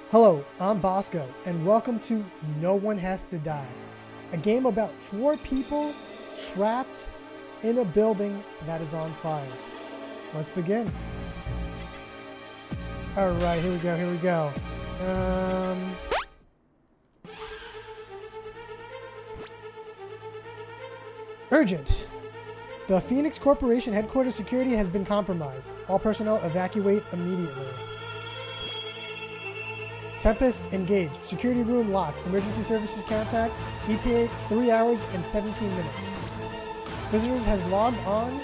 Hello, I'm Bosco, and welcome to No One Has to Die, a game about 4 people trapped in a building that is on fire. Let's begin. Alright, here we go. Urgent. The Phoenix Corporation headquarters security has been compromised. All personnel evacuate immediately. Tempest engaged. Security room locked. Emergency services contact. ETA 3 hours and 17 minutes. Visitors has logged on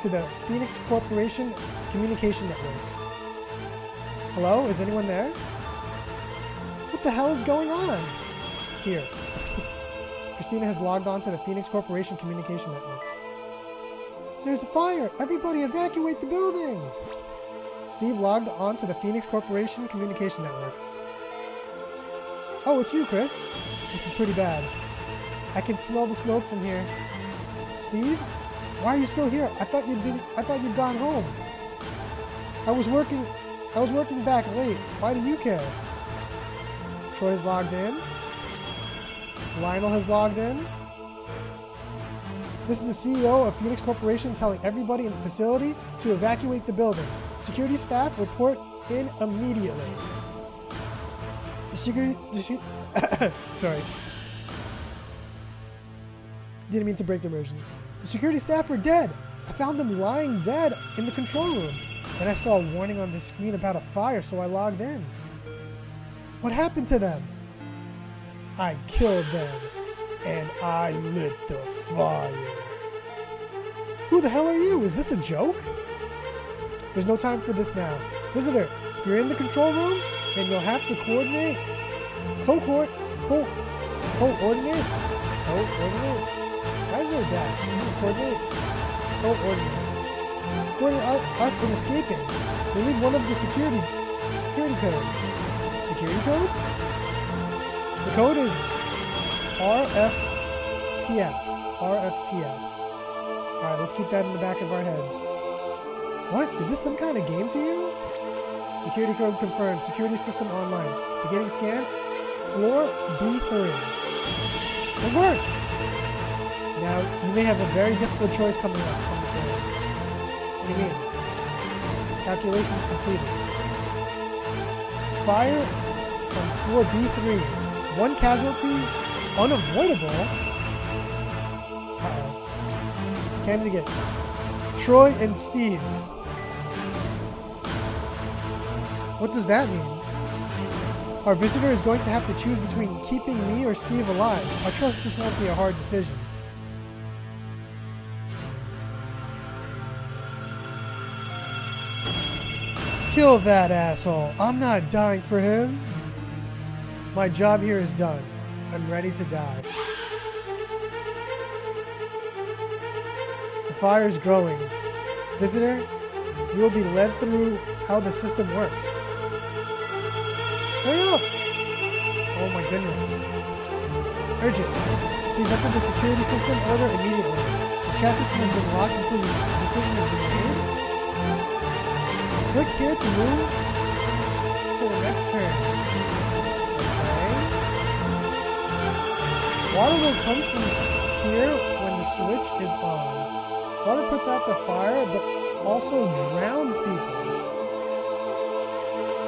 to the Phoenix Corporation communication networks. Hello? Is anyone there? What the hell is going on? Here. Christina has logged on to the Phoenix Corporation communication networks. There's a fire! Everybody evacuate the building! Steve logged on to the Phoenix Corporation communication networks. Oh, it's you, Chris. This is pretty bad. I can smell the smoke from here. Steve? Why are you still here? I thought you'd gone home. I was working back late. Why do you care? Troy's logged in. Lionel has logged in. This is the CEO of Phoenix Corporation telling everybody in the facility to evacuate the building. Security staff report in immediately. Sorry. Didn't mean to break the immersion. The security staff were dead. I found them lying dead in the control room. Then I saw a warning on the screen about a fire, so I logged in. What happened to them? I killed them, and I lit the fire. Who the hell are you? Is this a joke? There's no time for this now. Visitor, if you're in the control room, then you'll have to coordinate. Coordinate. Why is there a dash? Isn't it coordinate? Coordinate us in escaping. We need one of the security codes. Security codes? The code is RFTS. Alright, let's keep that in the back of our heads. What? Is this some kind of game to you? Security code confirmed. Security system online. Beginning scan. Floor B3. It worked! Now, you may have a very difficult choice coming up on the floor. What do you mean? Calculations completed. Fire on floor B3. 1 casualty. Unavoidable. Uh-oh. Candidate. Troy and Steve. What does that mean? Our visitor is going to have to choose between keeping me or Steve alive. I trust this won't be a hard decision. Kill that asshole. I'm not dying for him. My job here is done. I'm ready to die. The fire is growing. Visitor, you will be led through how the system works. Hurry up! Oh my goodness. Urgent. Please enter the security system order immediately. The chat system has been locked until the decision has been made. Click here to move to the next turn. Okay. Water will come from here when the switch is on. Water puts out the fire, but also drowns people.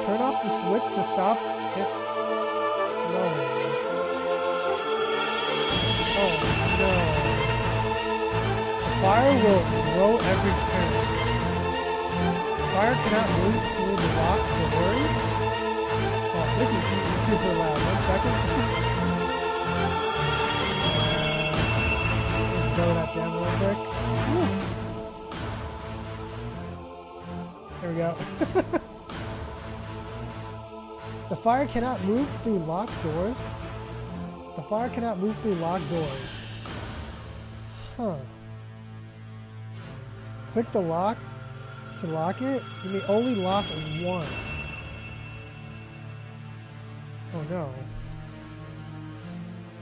Turn off the switch to stop it flowing. Oh no. The fire will grow every turn. The fire cannot move through the locked doors. Oh, this is super loud. 1 second. Let's slow that down real quick. Woo. There we go. The fire cannot move through locked doors. The fire cannot move through locked doors. Huh. Click the lock to lock it. You may only lock 1. Oh no.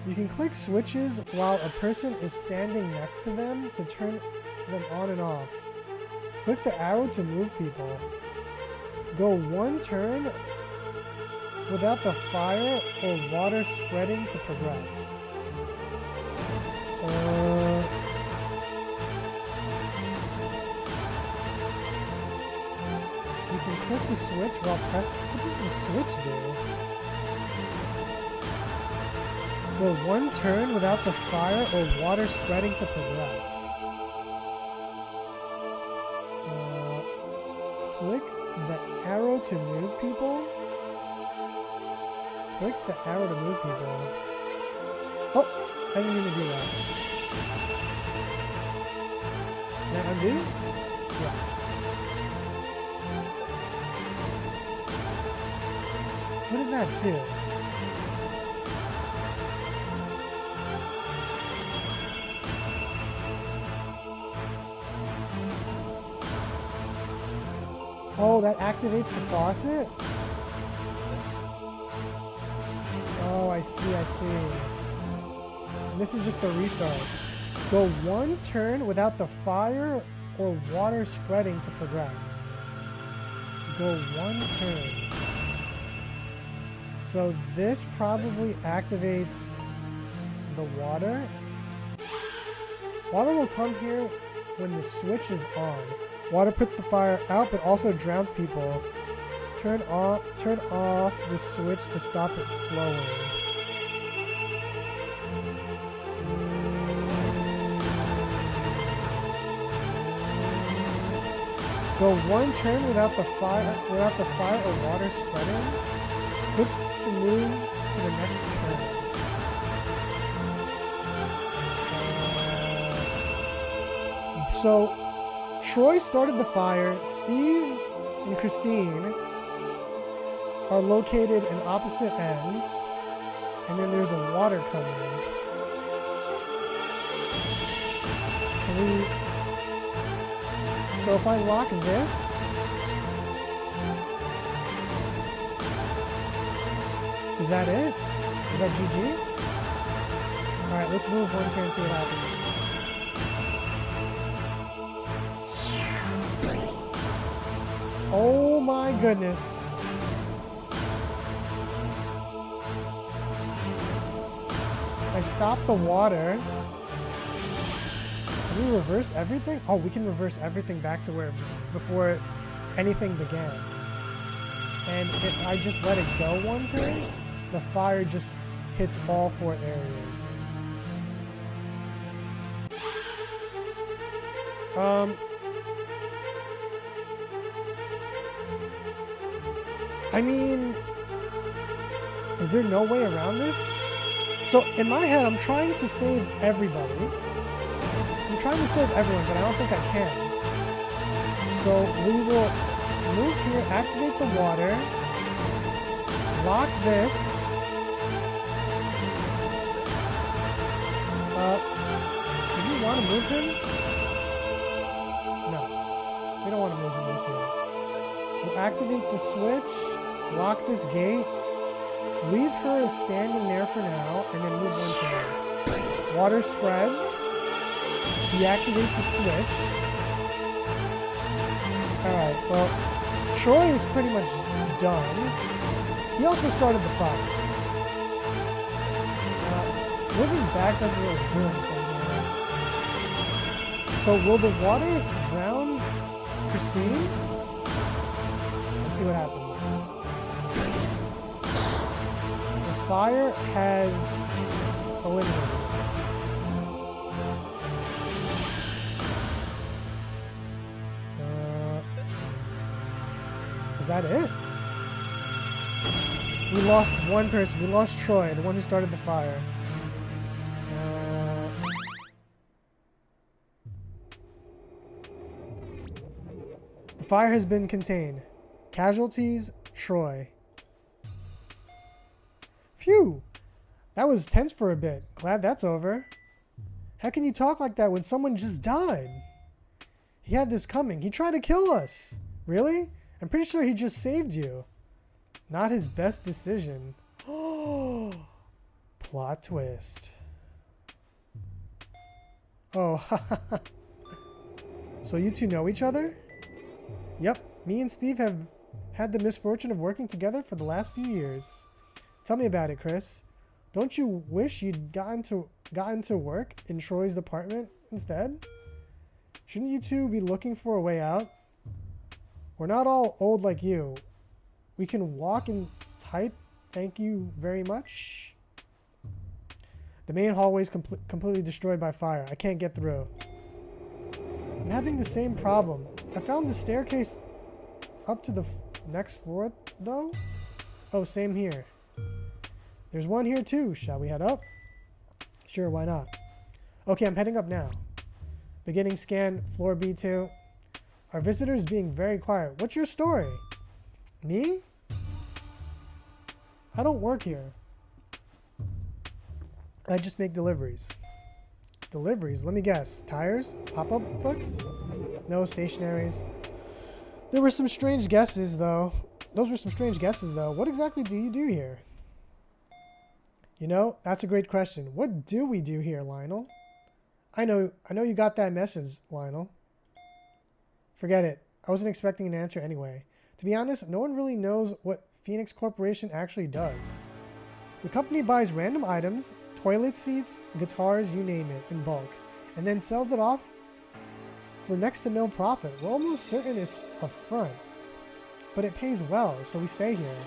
You can click switches while a person is standing next to them to turn them on and off. Click the arrow to move people. Go 1 turn without the fire or water spreading to progress. You can click the switch while pressing. What does the switch do? Will one turn without the fire or water spreading to progress? Click the arrow to move people. Click the arrow to move people. Oh, I didn't mean to do that. Can I undo? Yes. What did that do? Oh, that activates the faucet? Oh, I see, I see. And this is just a restart. Go one turn without the fire or water spreading to progress. Go one turn. So this probably activates the water. Water will come here when the switch is on. Water puts the fire out, but also drowns people. Turn off the switch to stop it flowing. Go one turn without the fire or water spreading. Click to move to the next turn. So Troy started the fire. Steve and Christine are located in opposite ends, and then there's a water coming. Can we? So if I lock this, is that it? Is that GG? All right, let's move one turn and see what happens. Oh my goodness. I stopped the water. Can we reverse everything? Oh, we can reverse everything back to where before anything began. And if I just let it go one turn, the fire just hits all 4 areas. I mean, is there no way around this? So in my head, I'm trying to save everybody. I'm trying to save everyone, but I don't think I can. So we will move here, activate the water, lock this. Do we want to move him? No, we don't want to move him just yet. We'll activate the switch, lock this gate, leave her standing there for now, and then move one turn. Water spreads, deactivate the switch. Alright, well, Troy is pretty much done. He also started the fire. Moving back doesn't really do anything here. So will the water drown Christine? Let's see what happens. The fire has eliminated. Is that it? We lost one person. We lost Troy, the one who started the fire. The fire has been contained. Casualties, Troy. Phew! That was tense for a bit. Glad that's over. How can you talk like that when someone just died? He had this coming. He tried to kill us. Really? I'm pretty sure he just saved you. Not his best decision. Oh, plot twist. Oh, so you two know each other? Yep, me and Steve have had the misfortune of working together for the last few years. Tell me about it, Chris. Don't you wish you'd gotten to work in Troy's department instead? Shouldn't you two be looking for a way out? We're not all old like you. We can walk and type. Thank you very much. The main hallway is completely destroyed by fire. I can't get through. I'm having the same problem. I found the staircase up to the next floor, though. Oh, same here. There's one here, too. Shall we head up? Sure, why not? Okay, I'm heading up now. Beginning scan, floor B2. Our visitor is being very quiet. What's your story? Me? I don't work here. I just make deliveries. Deliveries? Let me guess. Tires? Pop-up books? No, stationaries. There were some strange guesses, though. Those were some strange guesses, though. What exactly do you do here? You know, that's a great question. What do we do here, Lionel? I know you got that message, Lionel. Forget it. I wasn't expecting an answer anyway. To be honest, no one really knows what Phoenix Corporation actually does. The company buys random items, toilet seats, guitars, you name it, in bulk, and then sells it off for next to no profit. We're almost certain it's a front, but it pays well, so we stay here.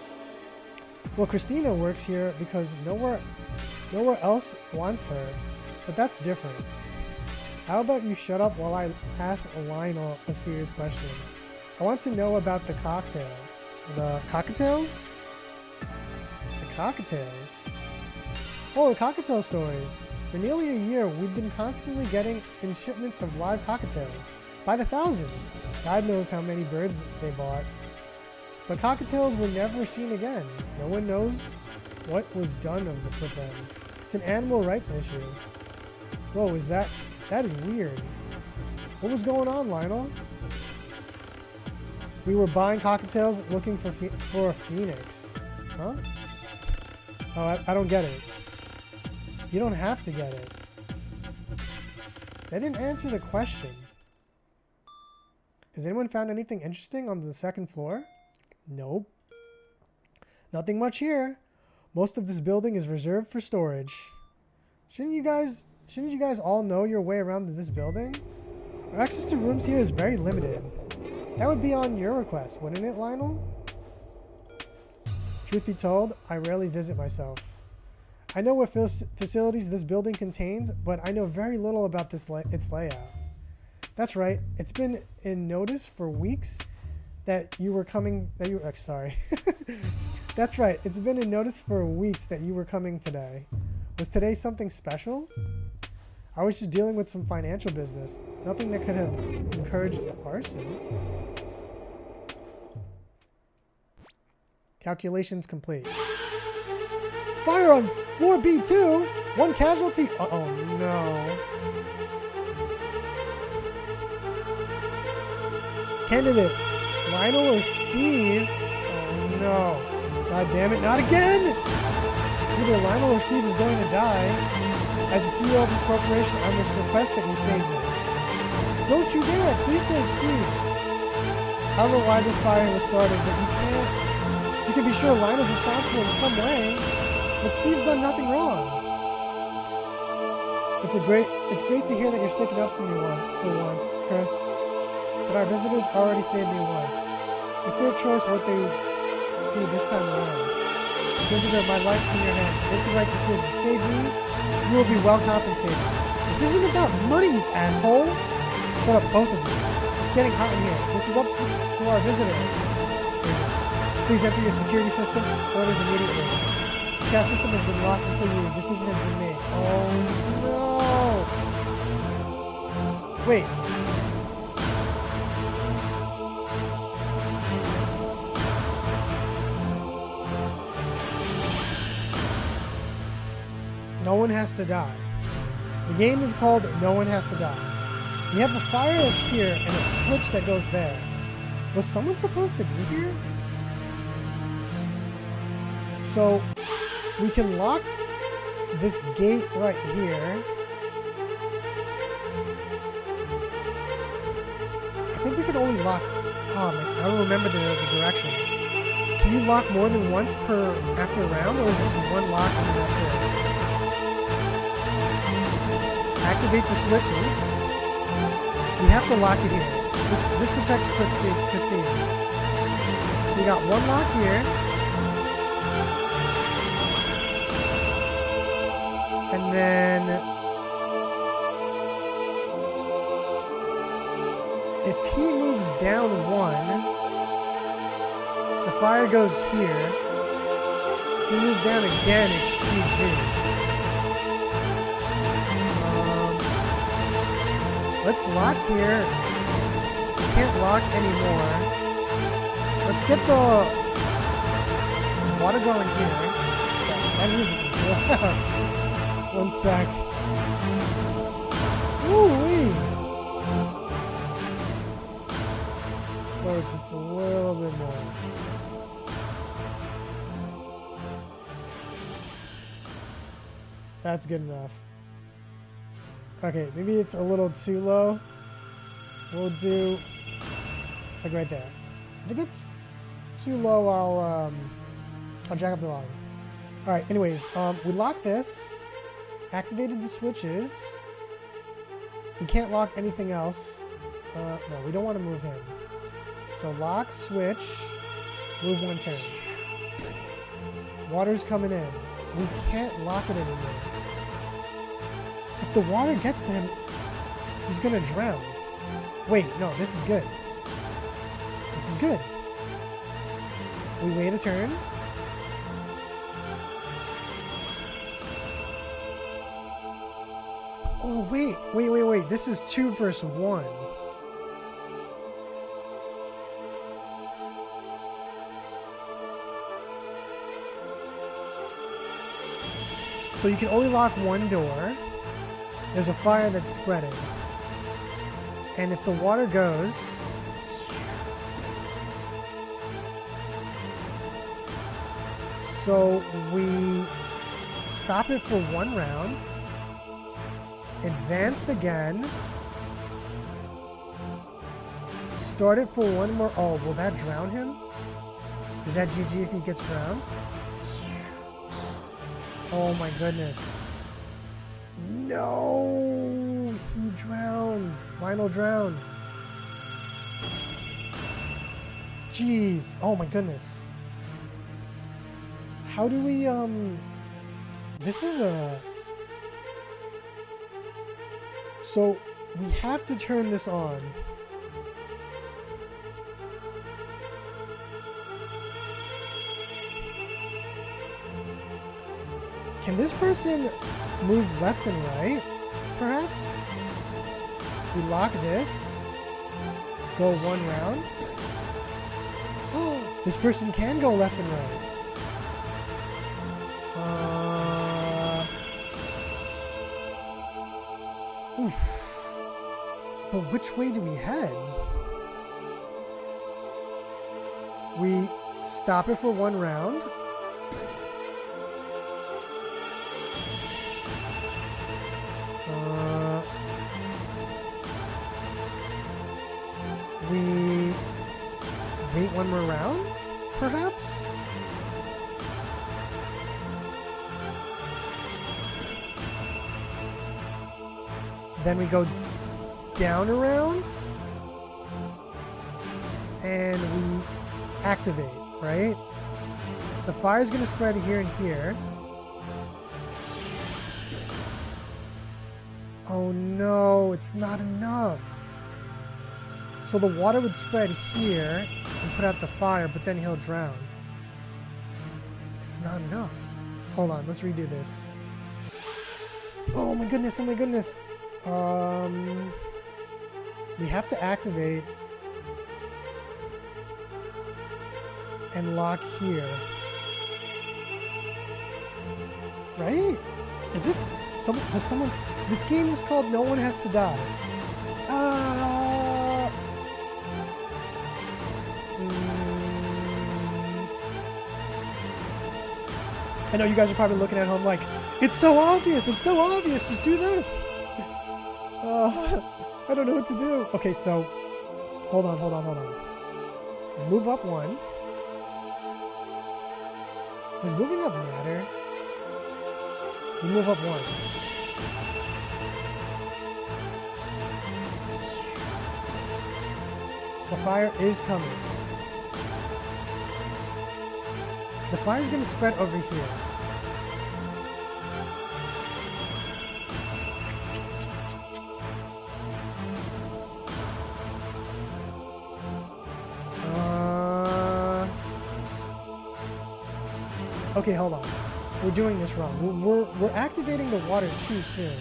Well, Christina works here because nowhere else wants her, but that's different. How about you shut up while I ask Lionel a serious question? I want to know about the cocktail. The cocktails? The cocktails? Oh, the cocktail stories. For nearly a year, we've been constantly getting in shipments of live cocktails. By the thousands. God knows how many birds they bought. But cocktails were never seen again. No one knows what was done with them. It's an animal rights issue. Whoa, that is weird. What was going on, Lionel? We were buying cocktails looking for a phoenix. Huh? Oh, I don't get it. You don't have to get it. They didn't answer the question. Has anyone found anything interesting on the second floor? Nope. Nothing much here. Most of this building is reserved for storage. Shouldn't you guys all know your way around this building? Our access to rooms here is very limited. That would be on your request, wouldn't it, Lionel? Truth be told, I rarely visit myself. I know what facilities this building contains, but I know very little about its layout. That's right. It's been in notice for weeks that you were coming. That's right. It's been in notice for weeks that you were coming today. Was today something special? I was just dealing with some financial business. Nothing that could have encouraged arson. Calculations complete. Fire on floor B2! One casualty! Oh no. Candidate, Lionel or Steve? Oh no. God damn it, not again! Either Lionel or Steve is going to die. As the CEO of this corporation, I must request that you save me. Don't you dare! Please save Steve! I don't know why this fire was started, but you can be sure Lionel's responsible in some way. But Steve's done nothing wrong. It's great to hear that you're sticking up for me for once, Chris. But our visitors already saved me once. It's their choice what they do this time around. Visitor, my life's in your hands. Make the right decision. Save me. You will be well compensated. This isn't about money, you asshole. Shut up, both of you. It's getting hot in here. This is up to our visitor. Please enter your security system. Orders immediately. The chat system has been locked until your decision has been made. Oh no! Wait. No one has to die. The game is called No One Has to Die. We have a fire that's here and a switch that goes there. Was someone supposed to be here? So we can lock this gate right here. I think we can only lock... Oh man, I don't remember the directions. Can you lock more than once per after a round, or is it just one lock and that's it? Activate the switches. We have to lock it here. This protects Christine. So you got one lock here. And then if he moves down one, the fire goes here. He moves down again, it's GG. Let's lock here. We can't lock anymore. Let's get the water going here. That music is loud. One sec. Woo-wee. Slow it just a little bit more. That's good enough. Okay, maybe it's a little too low. We'll do like right there. If it gets too low, I'll jack up the volume. All right. Anyways, we locked this, activated the switches. We can't lock anything else. No, we don't want to move him. So lock, switch, move one turn. Water's coming in. We can't lock it anymore. If the water gets to him, he's gonna drown. Wait, no, this is good. This is good. We wait a turn. Oh, wait. This is 2 versus 1. So you can only lock one door. There's a fire that's spreading. And if the water goes... So we stop it for one round. Advanced again. Start it for one more... Oh, will that drown him? Is that GG if he gets drowned? Oh my goodness. No! He drowned. Lionel drowned. Jeez. Oh my goodness. How do we, This is a... So, we have to turn this on. Can this person move left and right, perhaps? We lock this. Go one round. Oh, this person can go left and right. Oof. But which way do we head? We stop it for one round. We wait one more round, perhaps? Then we go down a round and we activate, right? The fire's gonna spread here and here. Oh no, it's not enough. So the water would spread here and put out the fire, but then he'll drown. It's not enough. Hold on, let's redo this. Oh my goodness, oh my goodness. We have to activate and lock here. Right? Is this does someone this game is called No One Has to Die. I know you guys are probably looking at home like, it's so obvious, just do this. I don't know what to do. Okay, so, hold on. We move up one. Does moving up matter? We move up 1. The fire is coming. The fire's gonna spread over here. Okay, hold on. We're doing this wrong. We're activating the water too soon.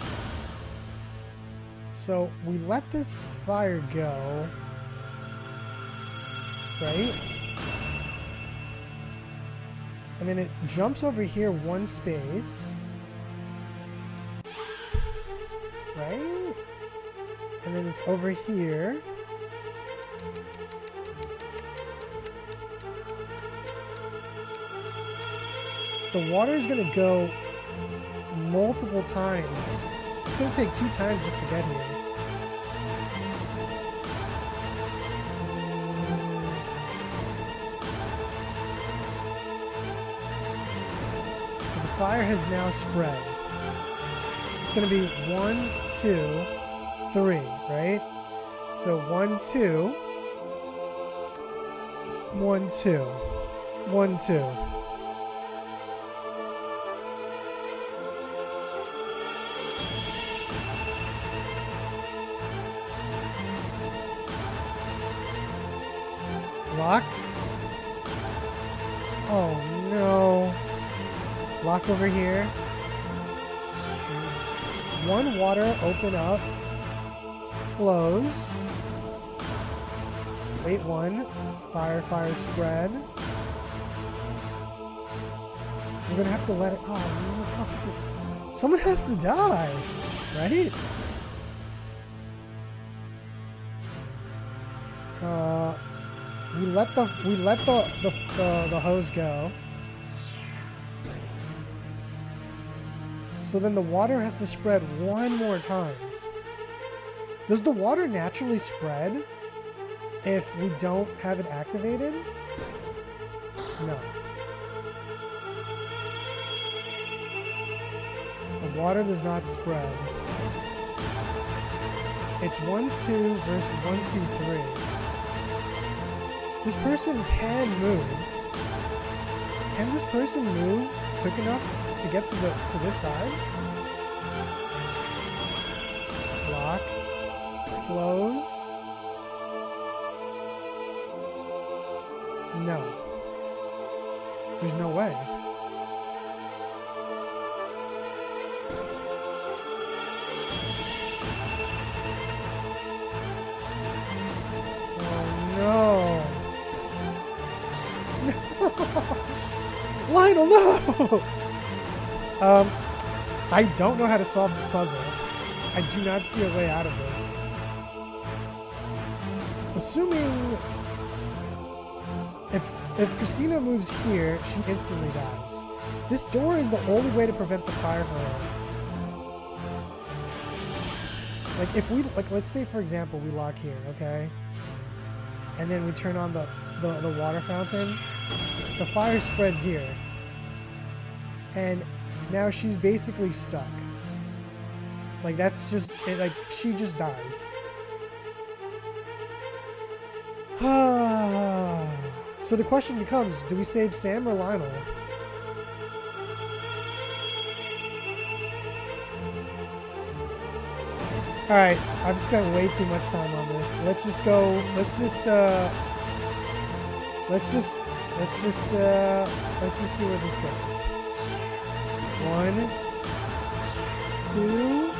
So we let this fire go, right? And then it jumps over here 1 space, right? And then it's over here. The water is going to go multiple times. It's going to take 2 times just to get here. So the fire has now spread. It's going to be 1, 2, 3, right? So 1, 2, 1, 2, 1, 2. Lock? Oh no. Lock over here. 1 water, open up. Close. Wait 1. Fire, fire spread. We're gonna have to let it. Oh no. Someone has to die, right? We let the hose go. So then the water has to spread 1 more time. Does the water naturally spread if we don't have it activated? No. The water does not spread. It's 1, 2 versus 1, 2, 3. This person can move. Can this person move quick enough to get to this side? Lock. Close. No. There's no way. Oh no. Lionel, no! I don't know how to solve this puzzle. I do not see a way out of this. Assuming if Christina moves here, she instantly dies. This door is the only way to prevent the fire for her. Like if we let's say for example we lock here, okay? And then we turn on the water fountain. The fire spreads here. And now she's basically stuck. Like that's just it, like she just dies. So the question becomes, do we save Sam or Lionel? Alright, I've spent way too much time on this. Let's just see where this goes. 1, 2.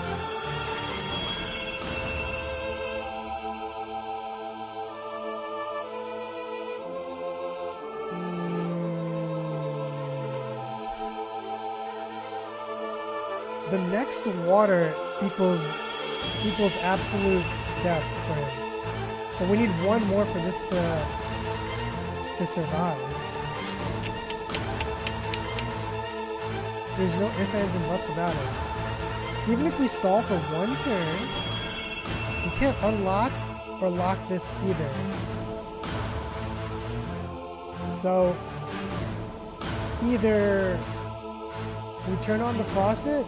The next water equals absolute death for him. But we need 1 more for this to survive. There's no ifs, ands, and buts about it. Even if we stall for 1 turn, we can't unlock or lock this either. So, either we turn on the faucet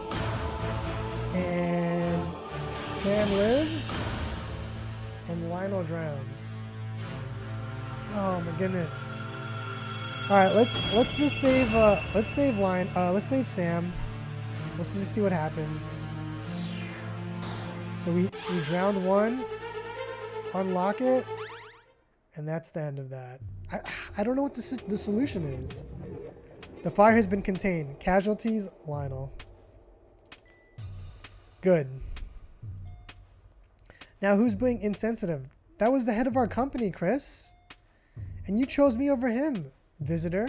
and Sam lives and Lionel drowns. Oh my goodness. All right, let's just save let's save Sam. Let's just see what happens. So we drowned one, unlock it, and that's the end of that. I don't know what the solution is. The fire has been contained. Casualties, Lionel. Good. Now who's being insensitive? That was the head of our company, Chris. And you chose me over him, visitor.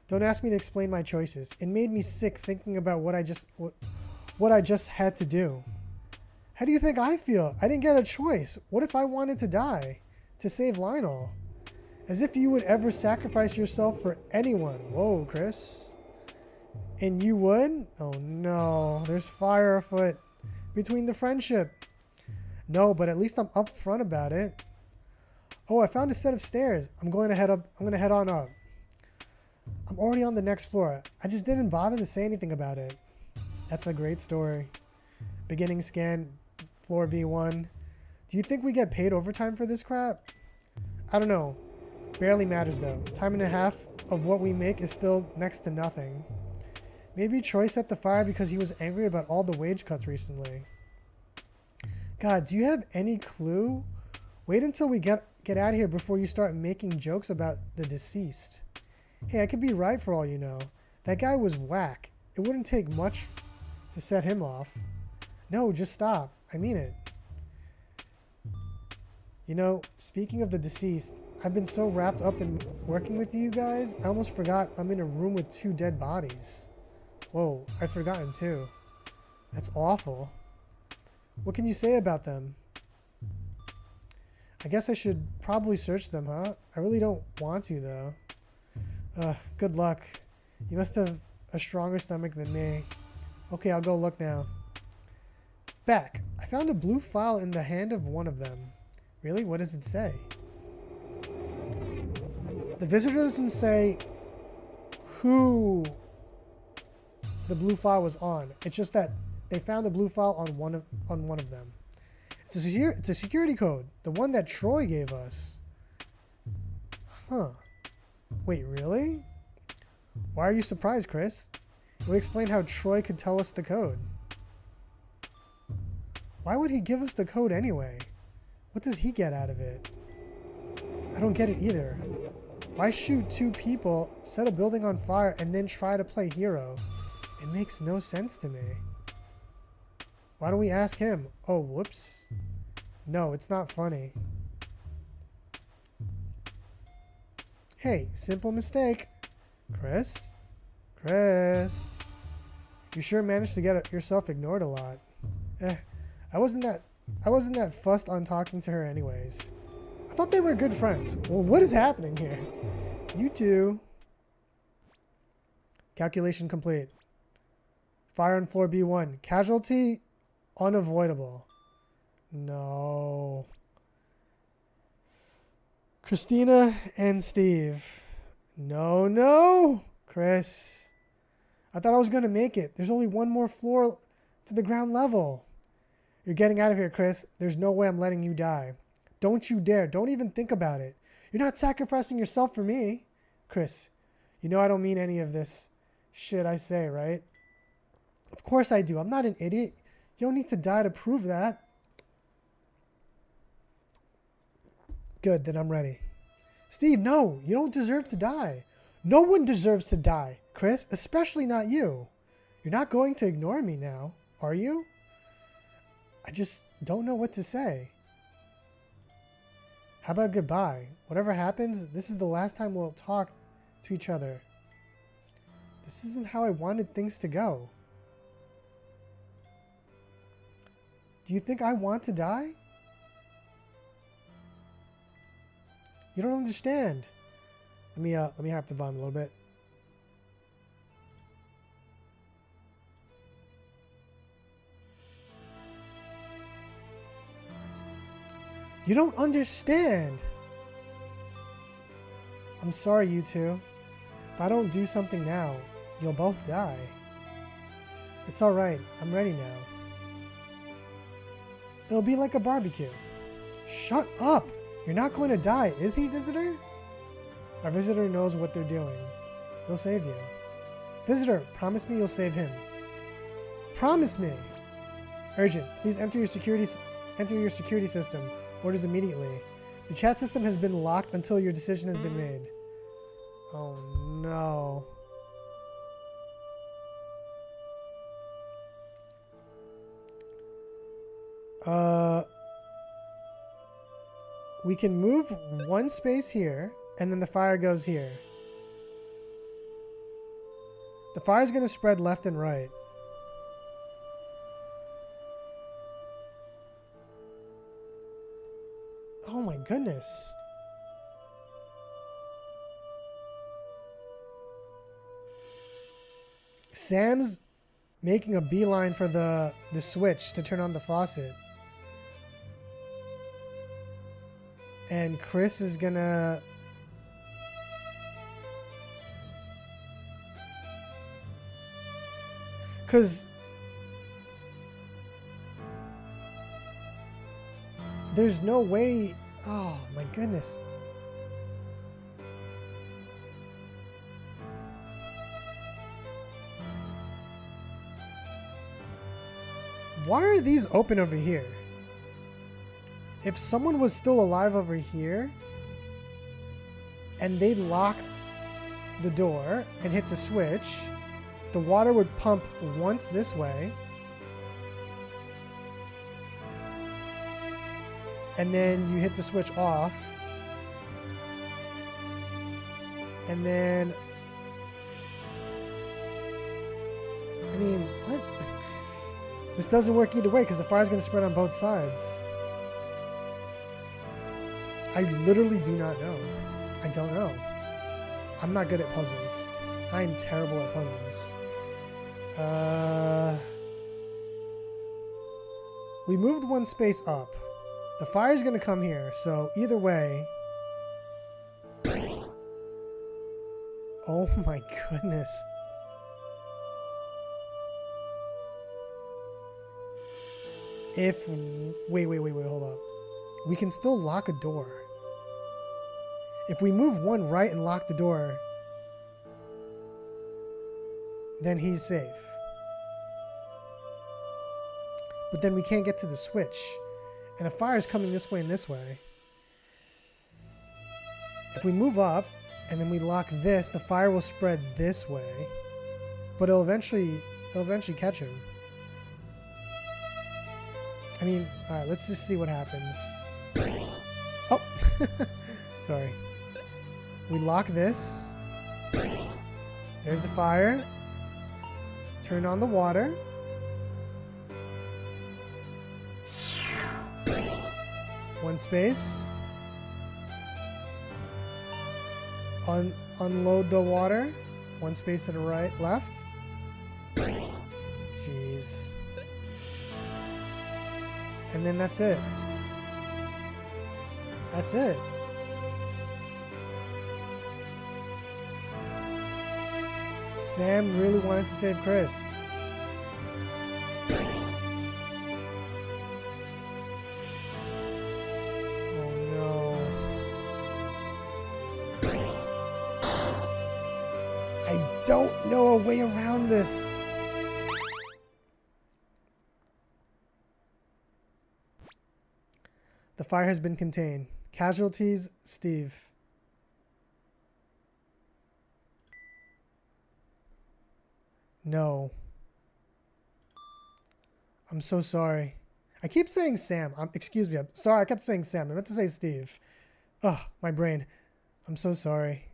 Don't ask me to explain my choices. It made me sick thinking about what I just had to do. How do you think I feel? I didn't get a choice. What if I wanted to die to save Lionel? As if you would ever sacrifice yourself for anyone. Whoa, Chris. And you would? Oh no, there's fire afoot between the friendship. No, but at least I'm upfront about it. Oh, I found a set of stairs. I'm going to head on up. I'm already on the next floor. I just didn't bother to say anything about it. That's a great story. Beginning scan, floor B1. Do you think we get paid overtime for this crap? I don't know. Barely matters though. Time and a half of what we make is still next to nothing. Maybe Troy set the fire because he was angry about all the wage cuts recently. God, do you have any clue? Wait until we get out of here before you start making jokes about the deceased. Hey, I could be right for all you know. That guy was whack. It wouldn't take much to set him off. No, just stop. I mean it. You know, speaking of the deceased, I've been so wrapped up in working with you guys, I almost forgot I'm in a room with 2 dead bodies. Whoa, I'd forgotten too. That's awful. What can you say about them? I guess I should probably search them, huh? I really don't want to, though. Good luck. You must have a stronger stomach than me. Okay, I'll go look now. Back. I found a blue file in the hand of one of them. Really? What does it say? The visitor doesn't say who the blue file was on. It's just that they found the blue file on one of them. It's a security code, the one that Troy gave us. Huh. Wait, really? Why are you surprised, Chris? It would explain how Troy could tell us the code. Why would he give us the code anyway? What does he get out of it? I don't get it either. Why shoot 2 people, set a building on fire, and then try to play hero? It makes no sense to me. Why don't we ask him? Oh, whoops. No, it's not funny. Hey, simple mistake. Chris? Chris? You sure managed to get yourself ignored a lot. I wasn't that fussed on talking to her anyways. I thought they were good friends. Well, what is happening here? You two. Calculation complete. Fire on floor B1. Casualty unavoidable. No. Christina and Steve. No. Chris. I thought I was going to make it. There's only one more floor to the ground level. You're getting out of here, Chris. There's no way I'm letting you die. Don't you dare. Don't even think about it. You're not sacrificing yourself for me. Chris, you know I don't mean any of this shit I say, right? Of course I do. I'm not an idiot. You don't need to die to prove that. Good, then I'm ready. Steve, no. You don't deserve to die. No one deserves to die, Chris. Especially not you. You're not going to ignore me now, are you? I just don't know what to say. How about goodbye? Whatever happens, this is the last time we'll talk to each other. This isn't how I wanted things to go. Do you think I want to die? You don't understand. Let me up the volume a little bit. You don't understand. I'm sorry, you two. If I don't do something now, you'll both die. It's alright, I'm ready now. It'll be like a barbecue. Shut up! You're not going to die, is he, visitor? Our visitor knows what they're doing. They'll save you. Visitor, promise me you'll save him. Promise me! Urgent, please enter your security system. Orders immediately. The chat system has been locked until your decision has been made. Oh no. We can move one space here, and then the fire goes here. The fire's gonna spread left and right. Oh my goodness. Sam's making a beeline for the switch to turn on the faucet. And Chris is gonna... Because... There's no way... Oh my goodness. Why are these open over here? If someone was still alive over here and they locked the door and hit the switch, the water would pump once this way and then you hit the switch off and then I mean, what? This doesn't work either way because the fire's going to spread on both sides. I literally do not know. I don't know. I'm not good at puzzles. I am terrible at puzzles. We moved one space up. The fire's going to come here, so either way... Oh my goodness. If... Wait, hold up. We can still lock a door. If we move one right and lock the door, then he's safe. But then we can't get to the switch. And the fire's coming this way and this way. If we move up and then we lock this, the fire will spread this way. But it'll eventually catch him. I mean, alright, let's just see what happens. Oh! Sorry. We lock this. There's the fire. Turn on the water. One space. Unload the water. One space to the right, left. Jeez. And then that's it. That's it. Sam really wanted to save Chris. Oh no. I don't know a way around this. The fire has been contained. Casualties, Steve. No. I'm so sorry. I keep saying Sam. Excuse me. I'm sorry. I kept saying Sam. I meant to say Steve. Ugh, my brain. I'm so sorry.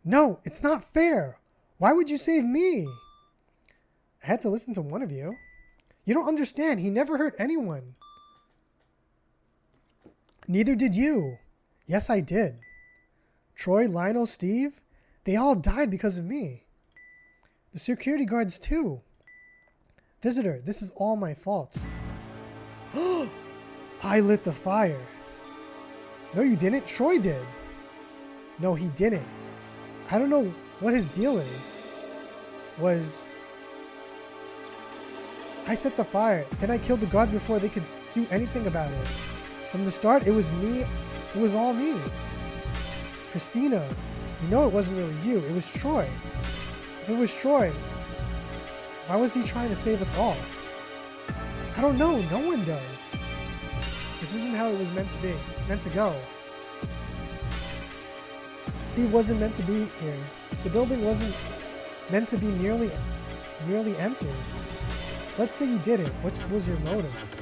No, it's not fair. Why would you save me? I had to listen to one of you. You don't understand. He never hurt anyone. Neither did you. Yes, I did. Troy, Lionel, Steve, they all died because of me. The security guards too. Visitor, this is all my fault. I lit the fire. No, you didn't. Troy did. No, he didn't. I don't know what his deal is. I set the fire, then I killed the guards before they could do anything about it. From the start, it was me. It was all me. Christina, you know it wasn't really you. It was Troy. If it was Troy, why was he trying to save us all? I don't know. No one does. This isn't how it was meant to be. Meant to go. Steve wasn't meant to be here. The building wasn't meant to be nearly empty. Let's say you did it. What was your motive?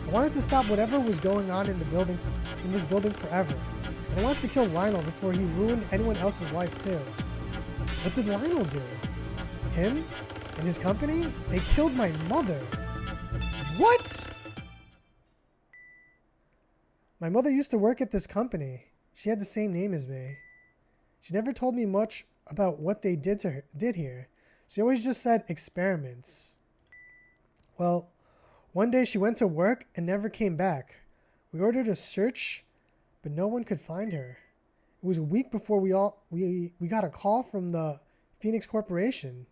I wanted to stop whatever was going on in this building forever. And I wanted to kill Lionel before he ruined anyone else's life too. What did Lionel do? Him? And his company? They killed my mother. What? My mother used to work at this company. She had the same name as me. She never told me much about what they did here. She always just said experiments. Well, one day she went to work and never came back. We ordered a search, but no one could find her. It was a week before we got a call from the Phoenix Corporation.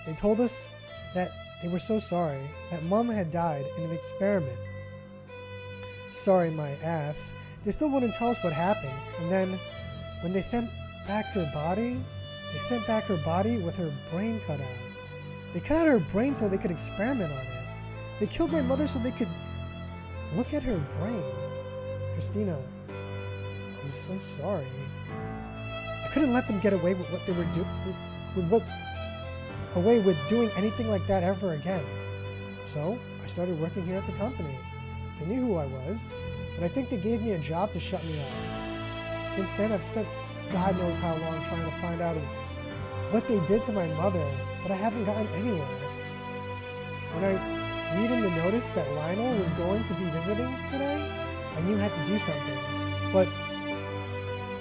They told us that they were so sorry that Mom had died in an experiment. Sorry, my ass. They still wouldn't tell us what happened. And then, when they sent back her body with her brain cut out. They cut out her brain so they could experiment on it. They killed my mother so they could look at her brain. Christina, I'm so sorry. I couldn't let them get away with what they were with doing anything like that ever again. So I started working here at the company. They knew who I was, but I think they gave me a job to shut me up. Since then, I've spent God knows how long trying to find out what they did to my mother, but I haven't gotten anywhere. When I read in the notice that Lionel was going to be visiting today, I knew I had to do something. But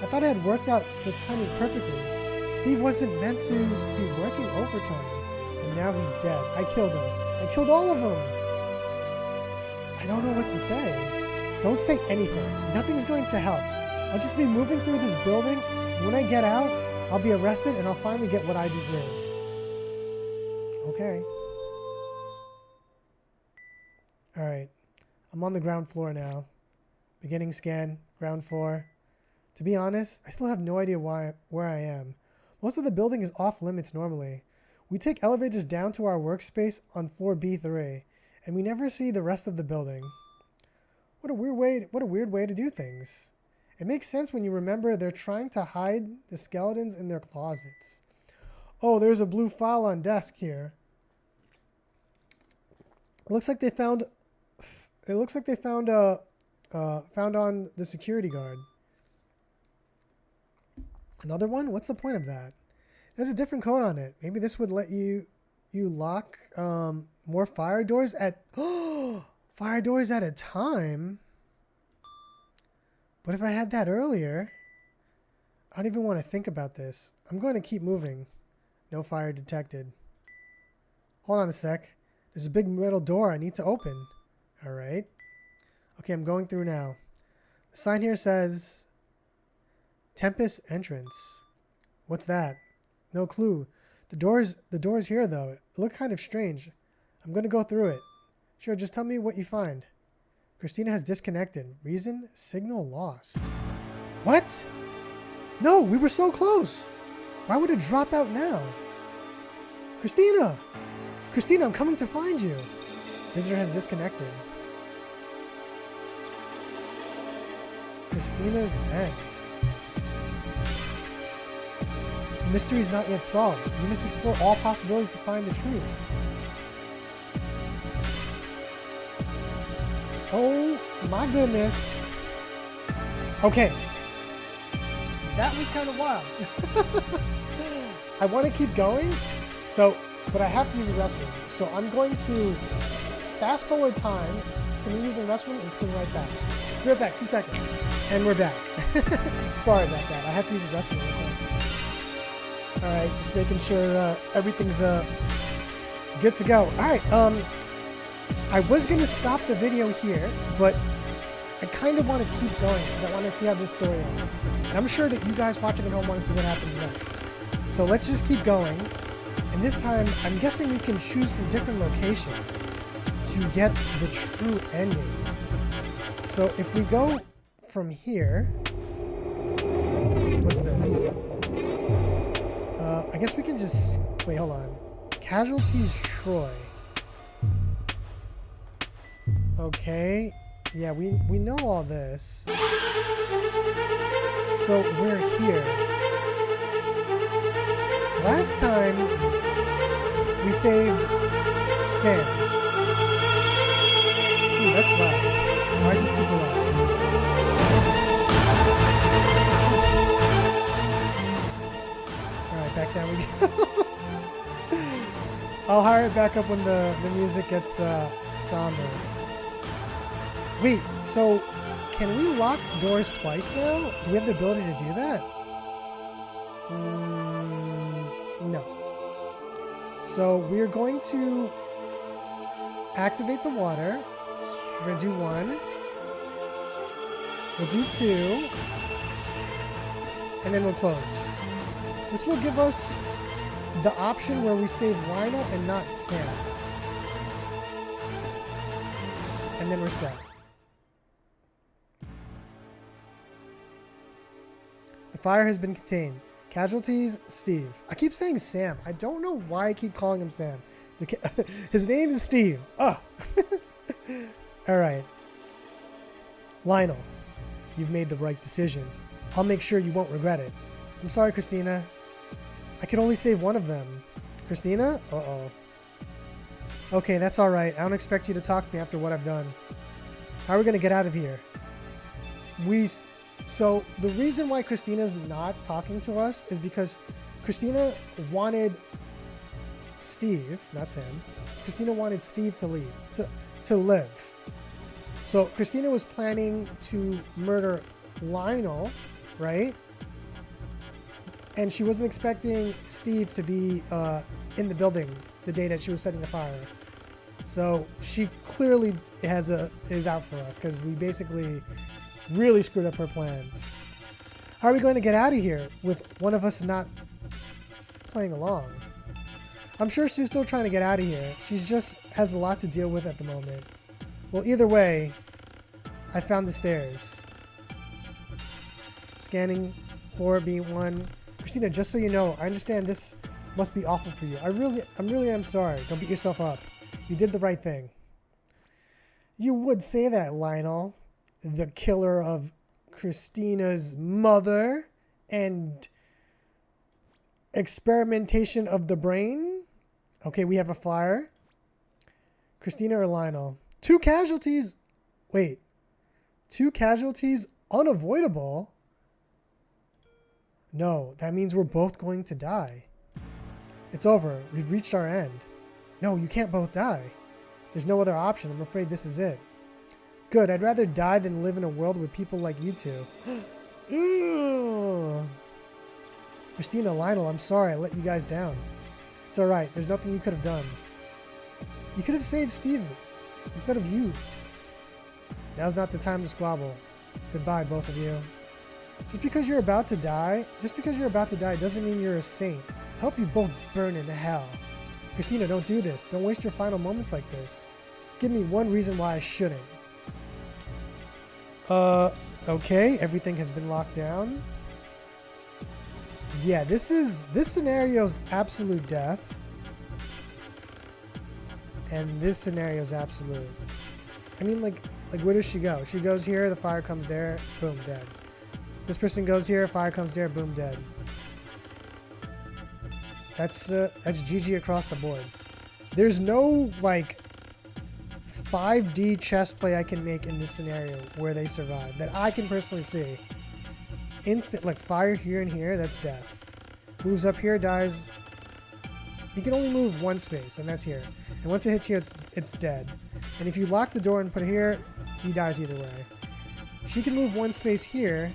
I thought I had worked out the timing perfectly. Steve wasn't meant to be working overtime, and now he's dead. I killed him. I killed all of them. I don't know what to say. Don't say anything. Nothing's going to help. I'll just be moving through this building. When I get out, I'll be arrested and I'll finally get what I deserve. Okay. Alright. I'm on the ground floor now. Beginning scan, ground floor. To be honest, I still have no idea where I am. Most of the building is off limits normally. We take elevators down to our workspace on floor B3, and we never see the rest of the building. What a weird way to do things. It makes sense when you remember they're trying to hide the skeletons in their closets. Oh, there's a blue file on desk here. It looks like they found on the security guard. Another one? What's the point of that? There's a different code on it. Maybe this would let you lock more fire doors at fire doors at a time. But if I had that earlier, I don't even want to think about this. I'm going to keep moving. No fire detected. Hold on a sec. There's a big metal door I need to open. All right. Okay, I'm going through now. The sign here says Tempest Entrance. What's that? No clue. The doors here though. It look kind of strange. I'm going to go through it. Sure, just tell me what you find. Christina has disconnected. Reason? Signal lost. What? No, we were so close. Why would it drop out now? Christina! Christina, I'm coming to find you. Visitor has disconnected. Christina's end. The mystery is not yet solved. You must explore all possibilities to find the truth. Oh my goodness. Okay. That was kind of wild. I want to keep going, but I have to use the restroom. So I'm going to fast forward time to me using the restroom and come right back. Be right back, 2 seconds. And we're back. Sorry about that. I had to use the restroom real quick. Alright, just making sure everything's good to go. Alright, I was going to stop the video here, but I kind of want to keep going because I want to see how this story ends. And I'm sure that you guys watching at home want to see what happens next. So let's just keep going. And this time, I'm guessing we can choose from different locations to get the true ending. So if we go from here, what's this? I guess we can just, wait, hold on. Casualties Troy. Okay. Yeah, we know all this. So we're here. Last time we saved Sam. Ooh, that's loud. Why is it super loud? Alright, back down we go. I'll hire it back up when the music gets somber. Wait, so can we lock doors twice now? Do we have the ability to do that? No. So we're going to activate the water. We're going to do 1. We'll do 2. And then we'll close. This will give us the option where we save Lionel and not Sam. And then we're set. The fire has been contained. Casualties, Steve. I keep saying Sam. I don't know why I keep calling him Sam. His name is Steve. Oh. All right. Lionel, you've made the right decision. I'll make sure you won't regret it. I'm sorry, Christina. I could only save one of them. Christina? Uh-oh. Okay, that's all right. I don't expect you to talk to me after what I've done. How are we going to get out of here? So the reason why Christina's not talking to us is because Christina wanted Steve, not Sam. Christina wanted Steve to leave, to live. So Christina was planning to murder Lionel, right? And she wasn't expecting Steve to be in the building the day that she was setting the fire. So she clearly is out for us because we basically really screwed up her plans. How are we going to get out of here with one of us not playing along? I'm sure she's still trying to get out of here. She just has a lot to deal with at the moment. Well, either way, I found the stairs. Scanning 4B1. Christina, just so you know, I understand this must be awful for you. I really am sorry. Don't beat yourself up. You did the right thing. You would say that, Lionel. The killer of Christina's mother and experimentation of the brain. Okay, we have a flyer. Christina or Lionel? 2 casualties. Wait. 2 casualties unavoidable? No, that means we're both going to die. It's over. We've reached our end. No, you can't both die. There's no other option. I'm afraid this is it. Good. I'd rather die than live in a world with people like you two. Christina, Lionel, I'm sorry I let you guys down. It's alright. There's nothing you could have done. You could have saved Steven instead of you. Now's not the time to squabble. Goodbye, both of you. Just because you're about to die doesn't mean you're a saint. I hope you both burn in hell. Christina, don't do this. Don't waste your final moments like this. Give me one reason why I shouldn't. Okay, everything has been locked down. Yeah, this scenario's absolute death. And this scenario's absolute. I mean, like where does she go? She goes here, the fire comes there, boom, dead. This person goes here, fire comes there, boom, dead. That's GG across the board. There's no, like, 5D chess play I can make in this scenario where they survive that I can personally see. Instant, like fire here and here, that's death. Moves up here, dies. He can only move 1 space, and that's here. And once it hits here, it's dead. And if you lock the door and put it here, he dies either way. She can move 1 space here,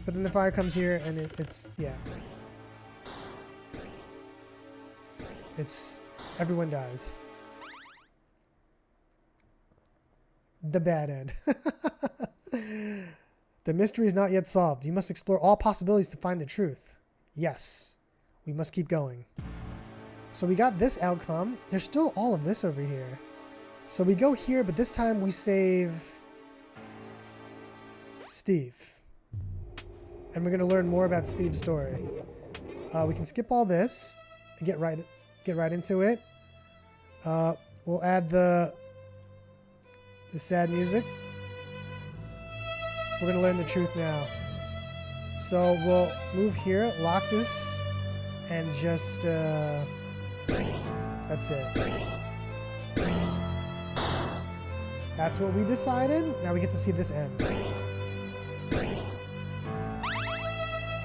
but then the fire comes here, and it's yeah. Everyone dies. The bad end. The mystery is not yet solved. You must explore all possibilities to find the truth. Yes. We must keep going. So we got this outcome. There's still all of this over here. So we go here, but this time we save Steve. And we're going to learn more about Steve's story. We can skip all this and get right into it. We'll add the sad music. We're going to learn the truth now. So we'll move here, lock this, and just, that's it. That's what we decided. Now we get to see this end.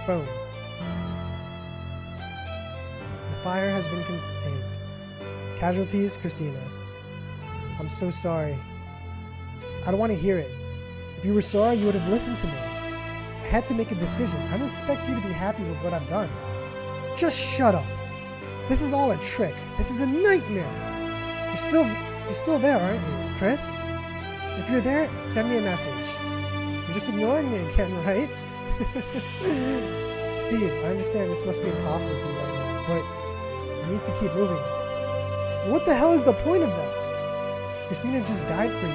Boom. The fire has been contained. Casualties, Christina. I'm so sorry. I don't want to hear it. If you were sorry, you would have listened to me. I had to make a decision. I don't expect you to be happy with what I've done. Just shut up. This is all a trick. This is a nightmare. You're still there, aren't you, Chris? If you're there, send me a message. You're just ignoring me again, right? Steve, I understand this must be impossible for you right now, but you need to keep moving. What the hell is the point of that? Christina just died for you.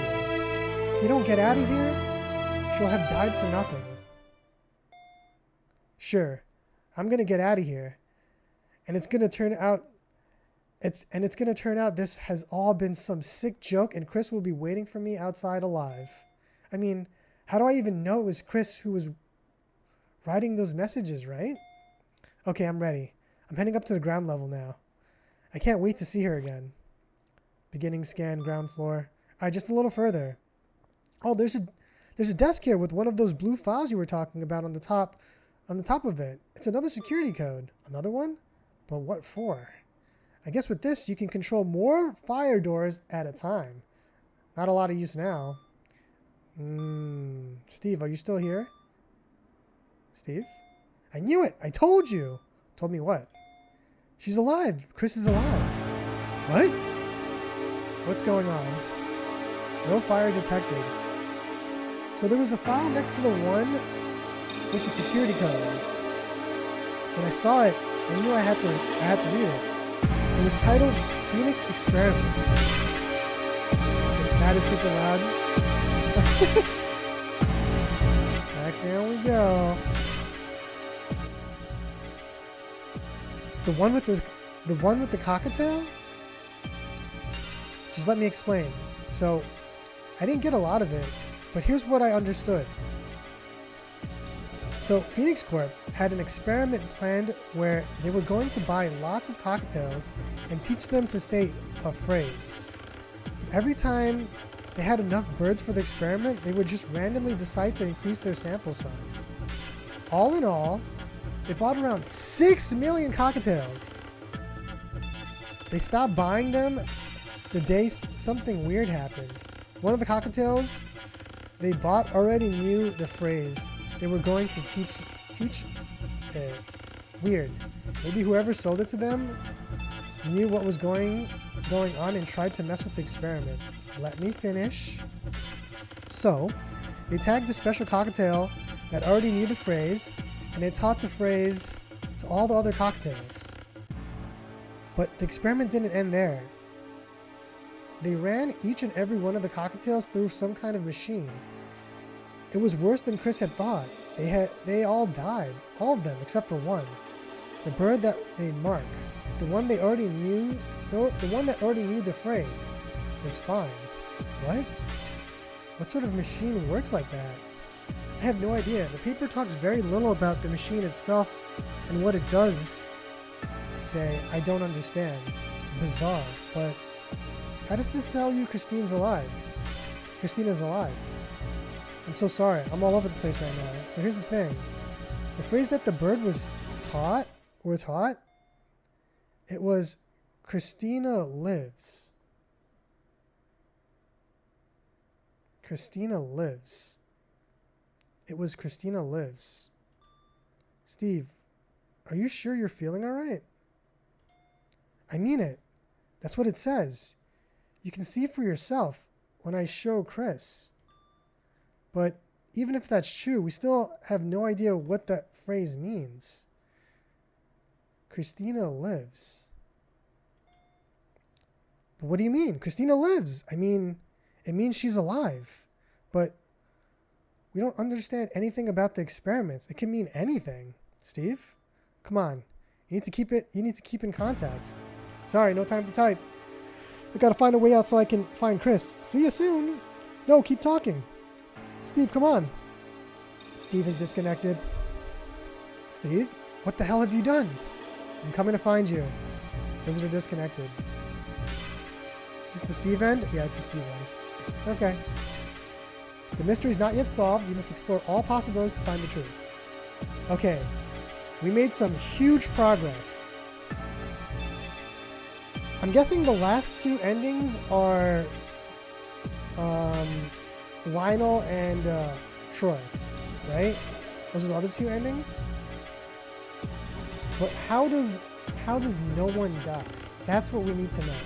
If you don't get out of here, she'll have died for nothing. Sure, I'm gonna get out of here, and it's gonna turn out this has all been some sick joke, and Chris will be waiting for me outside alive. I mean, how do I even know it was Chris who was writing those messages, right? Okay, I'm ready. I'm heading up to the ground level now. I can't wait to see her again. Beginning scan, ground floor. All right, just a little further. Oh, there's a desk here with one of those blue files you were talking about on the top of it. It's another security code. Another one? But what for? I guess with this, you can control more fire doors at a time. Not a lot of use now. Steve, are you still here? Steve? I knew it! I told you! Told me what? She's alive! Chris is alive! What? What's going on? No fire detected. So there was a file next to the one with the security code. When I saw it, I knew I had to read it. It was titled Phoenix Experiment. Okay, that is super loud. Back down we go. The one with the cockatiel? Just let me explain. So, I didn't get a lot of it, but here's what I understood. So, Phoenix Corp had an experiment planned where they were going to buy lots of cockatiels and teach them to say a phrase. Every time they had enough birds for the experiment, they would just randomly decide to increase their sample size. All in all, they bought around 6 million cockatiels. They stopped buying them the day something weird happened. One of the cockatiels they bought already knew the phrase they were going to teach weird. Maybe whoever sold it to them knew what was going on and tried to mess with the experiment. Let me finish. So, they tagged the special cockatiel that already knew the phrase, and they taught the phrase to all the other cockatiels. But the experiment didn't end there. They ran each and every one of the cockatiels through some kind of machine. It was worse than Chris had thought. They all died. All of them except for one. The bird that they marked. The one that already knew the phrase was fine. What? What sort of machine works like that? I have no idea. The paper talks very little about the machine itself and what it does. Say, I don't understand. Bizarre, but how does this tell you Christina's alive? Christina's alive. I'm so sorry. I'm all over the place right now. So here's the thing. The phrase that the bird was taught, it was Christina lives. Christina lives. It was Christina lives. Steve, are you sure you're feeling all right? I mean it. That's what it says. You can see for yourself when I show Chris. But even if that's true, we still have no idea what that phrase means. Christina lives. But what do you mean? Christina lives. I mean, it means she's alive. But we don't understand anything about the experiments. It can mean anything. Steve, come on. You need to keep in contact. Sorry, no time to type. I gotta find a way out so I can find Chris. See you soon. No, keep talking. Steve, come on. Steve is disconnected. Steve, what the hell have you done? I'm coming to find you. Visitor disconnected. Is this the Steve end? Yeah, it's the Steve end. Okay. The mystery is not yet solved. You must explore all possibilities to find the truth. Okay. We made some huge progress. I'm guessing the last two endings are Lionel and Troy, right? Those are the other two endings. But how does no one die? That's what we need to know.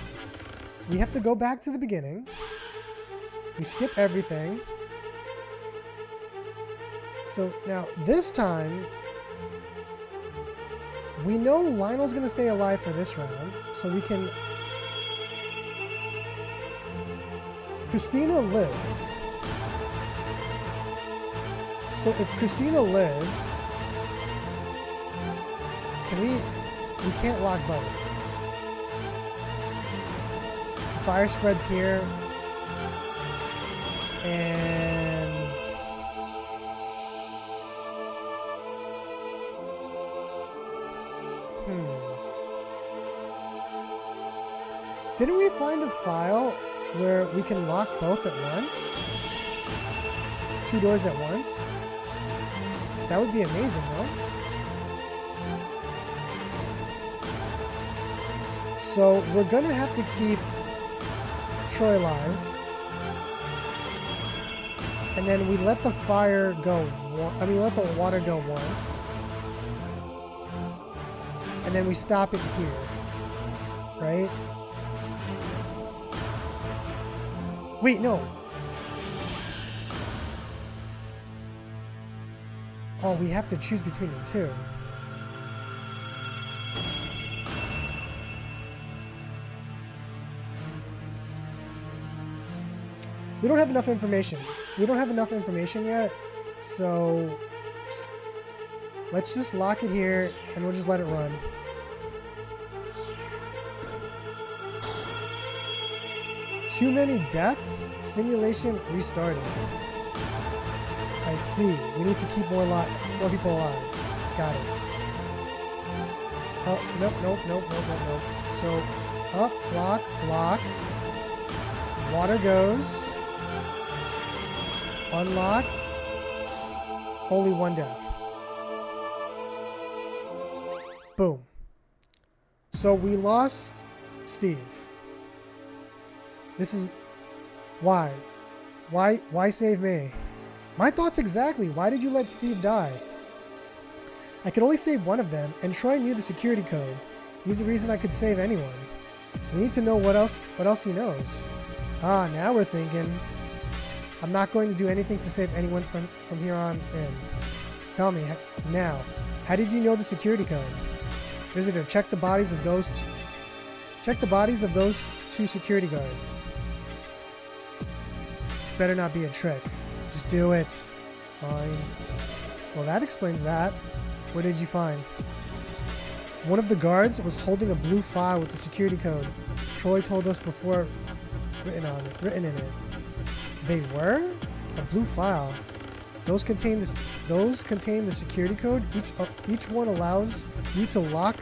So we have to go back to the beginning. We skip everything. So now this time, we know Lionel's going to stay alive for this round, so we can... Christina lives. So if Christina lives, we can't lock both. The fire spreads here, and didn't we find a file where we can lock both at once? Two doors at once? That would be amazing, no? So we're gonna have to keep Troy alive. And then we let the fire go, let the water go once. And then we stop it here, right? Wait, no. Oh, we have to choose between the two. We don't have enough information. We don't have enough information yet, so let's just lock it here and we'll just let it run. Too many deaths? Simulation restarted. I see. We need to keep more people alive. Got it. Oh, nope. So, up, lock. Water goes. Unlock. Only one death. Boom. So we lost Steve. This is... Why? Why save me? My thoughts exactly. Why did you let Steve die? I could only save one of them, and Troy knew the security code. He's the reason I could save anyone. We need to know what else he knows. Ah, now we're thinking. I'm not going to do anything to save anyone from here on in. Tell me, now, how did you know the security code? Visitor, check the bodies of those two security guards. This better not be a trick. Just do it. Fine. Well, that explains that. What did you find? One of the guards was holding a blue file with the security code. Troy told us before, written in it. They were? A blue file. Those contain the security code. Each one allows you to lock.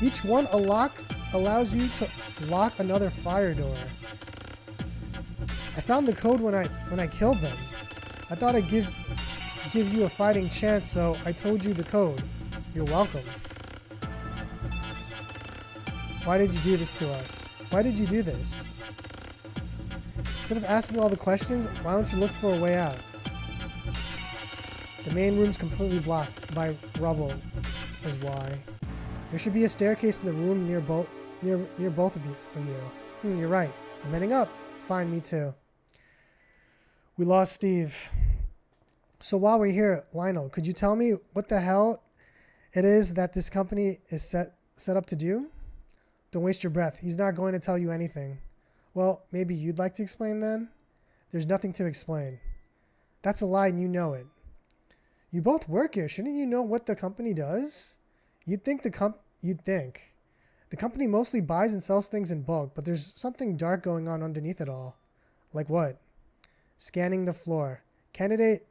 Each one allows you to lock another fire door. I found the code when I killed them. I thought I'd give you a fighting chance, so I told you the code. You're welcome. Why did you do this to us? Why did you do this? Instead of asking all the questions, why don't you look for a way out? The main room's completely blocked by rubble, is why. There should be a staircase in the room near both of you. You're right. I'm heading up. Fine, me too. We lost Steve. So while we're here, Lionel, could you tell me what the hell it is that this company is set up to do? Don't waste your breath. He's not going to tell you anything. Well, maybe you'd like to explain then? There's nothing to explain. That's a lie and you know it. You both work here. Shouldn't you know what the company does? You'd think the company mostly buys and sells things in bulk, but there's something dark going on underneath it all. Like what? Scanning the floor. Candidate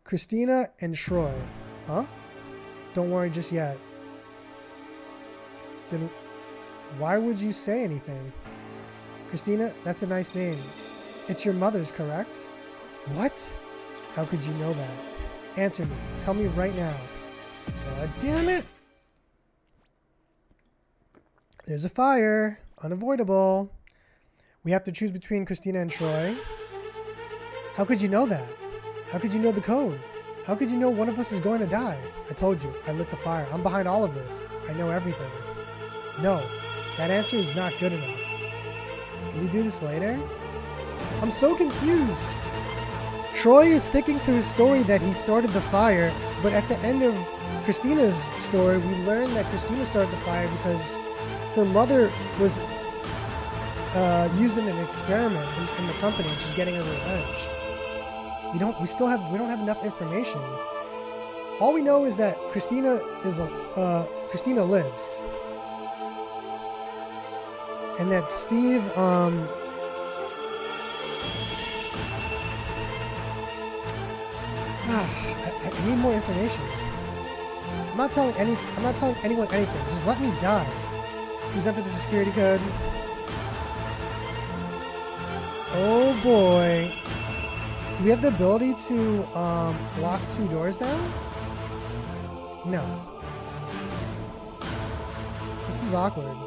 Christina and Troy. Huh? Don't worry just yet. Then why would you say anything? Christina, that's a nice name. It's your mother's, correct? What? How could you know that? Answer me. Tell me right now. God damn it! There's a fire. Unavoidable. We have to choose between Christina and Troy. How could you know that? How could you know the code? How could you know one of us is going to die? I told you. I lit the fire. I'm behind all of this. I know everything. No. That answer is not good enough. Can we do this later? I'm so confused. Troy is sticking to his story that he started the fire, but at the end of Christina's story, we learn that Christina started the fire because her mother was using an experiment in the company, and she's getting her revenge. We don't have enough information. All we know is that Christina lives, and that Steve I need more information. I'm not telling anyone anything. Just let me die. Presented the security code. Oh boy. Do we have the ability to lock 2 doors down? No. This is awkward.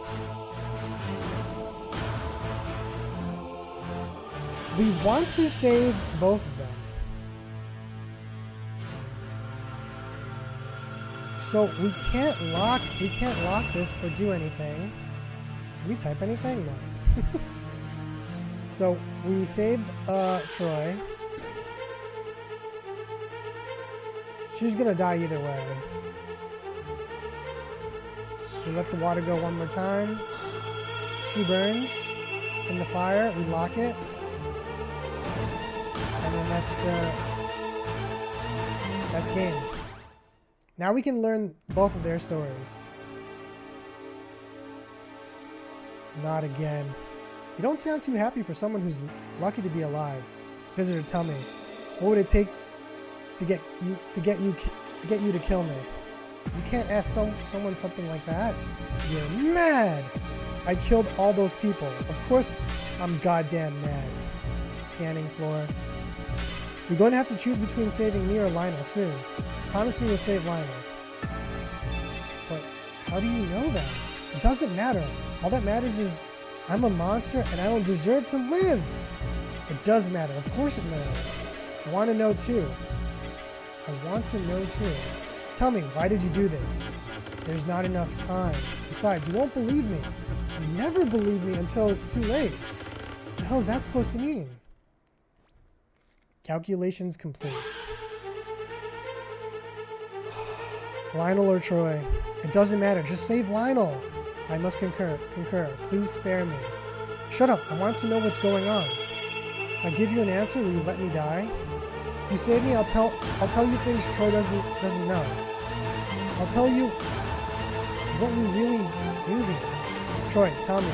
We want to save both of them. So we can't lock this or do anything. Can we type anything? No. So we saved Troy. She's gonna die either way. We let the water go one more time. She burns in the fire. We lock it. And then that's game. Now we can learn both of their stories. Not again. You don't sound too happy for someone who's lucky to be alive. Visitor, tell me, what would it take to get you to kill me? You can't ask someone something like that. You're mad. I killed all those people. Of course, I'm goddamn mad. Scanning floor. You're going to have to choose between saving me or Lionel soon. Promise me you'll save Lionel. But how do you know that? It doesn't matter. All that matters is I'm a monster and I don't deserve to live. It does matter. Of course it matters. I want to know too. Tell me, why did you do this? There's not enough time. Besides, you won't believe me. You never believe me until it's too late. What the hell is that supposed to mean? Calculations complete. Lionel or Troy? It doesn't matter. Just save Lionel. I must concur. Please spare me. Shut up. I want to know what's going on. If I give you an answer, will you let me die? If you save me, I'll tell you things Troy doesn't know. I'll tell you what we really do here. Troy, tell me.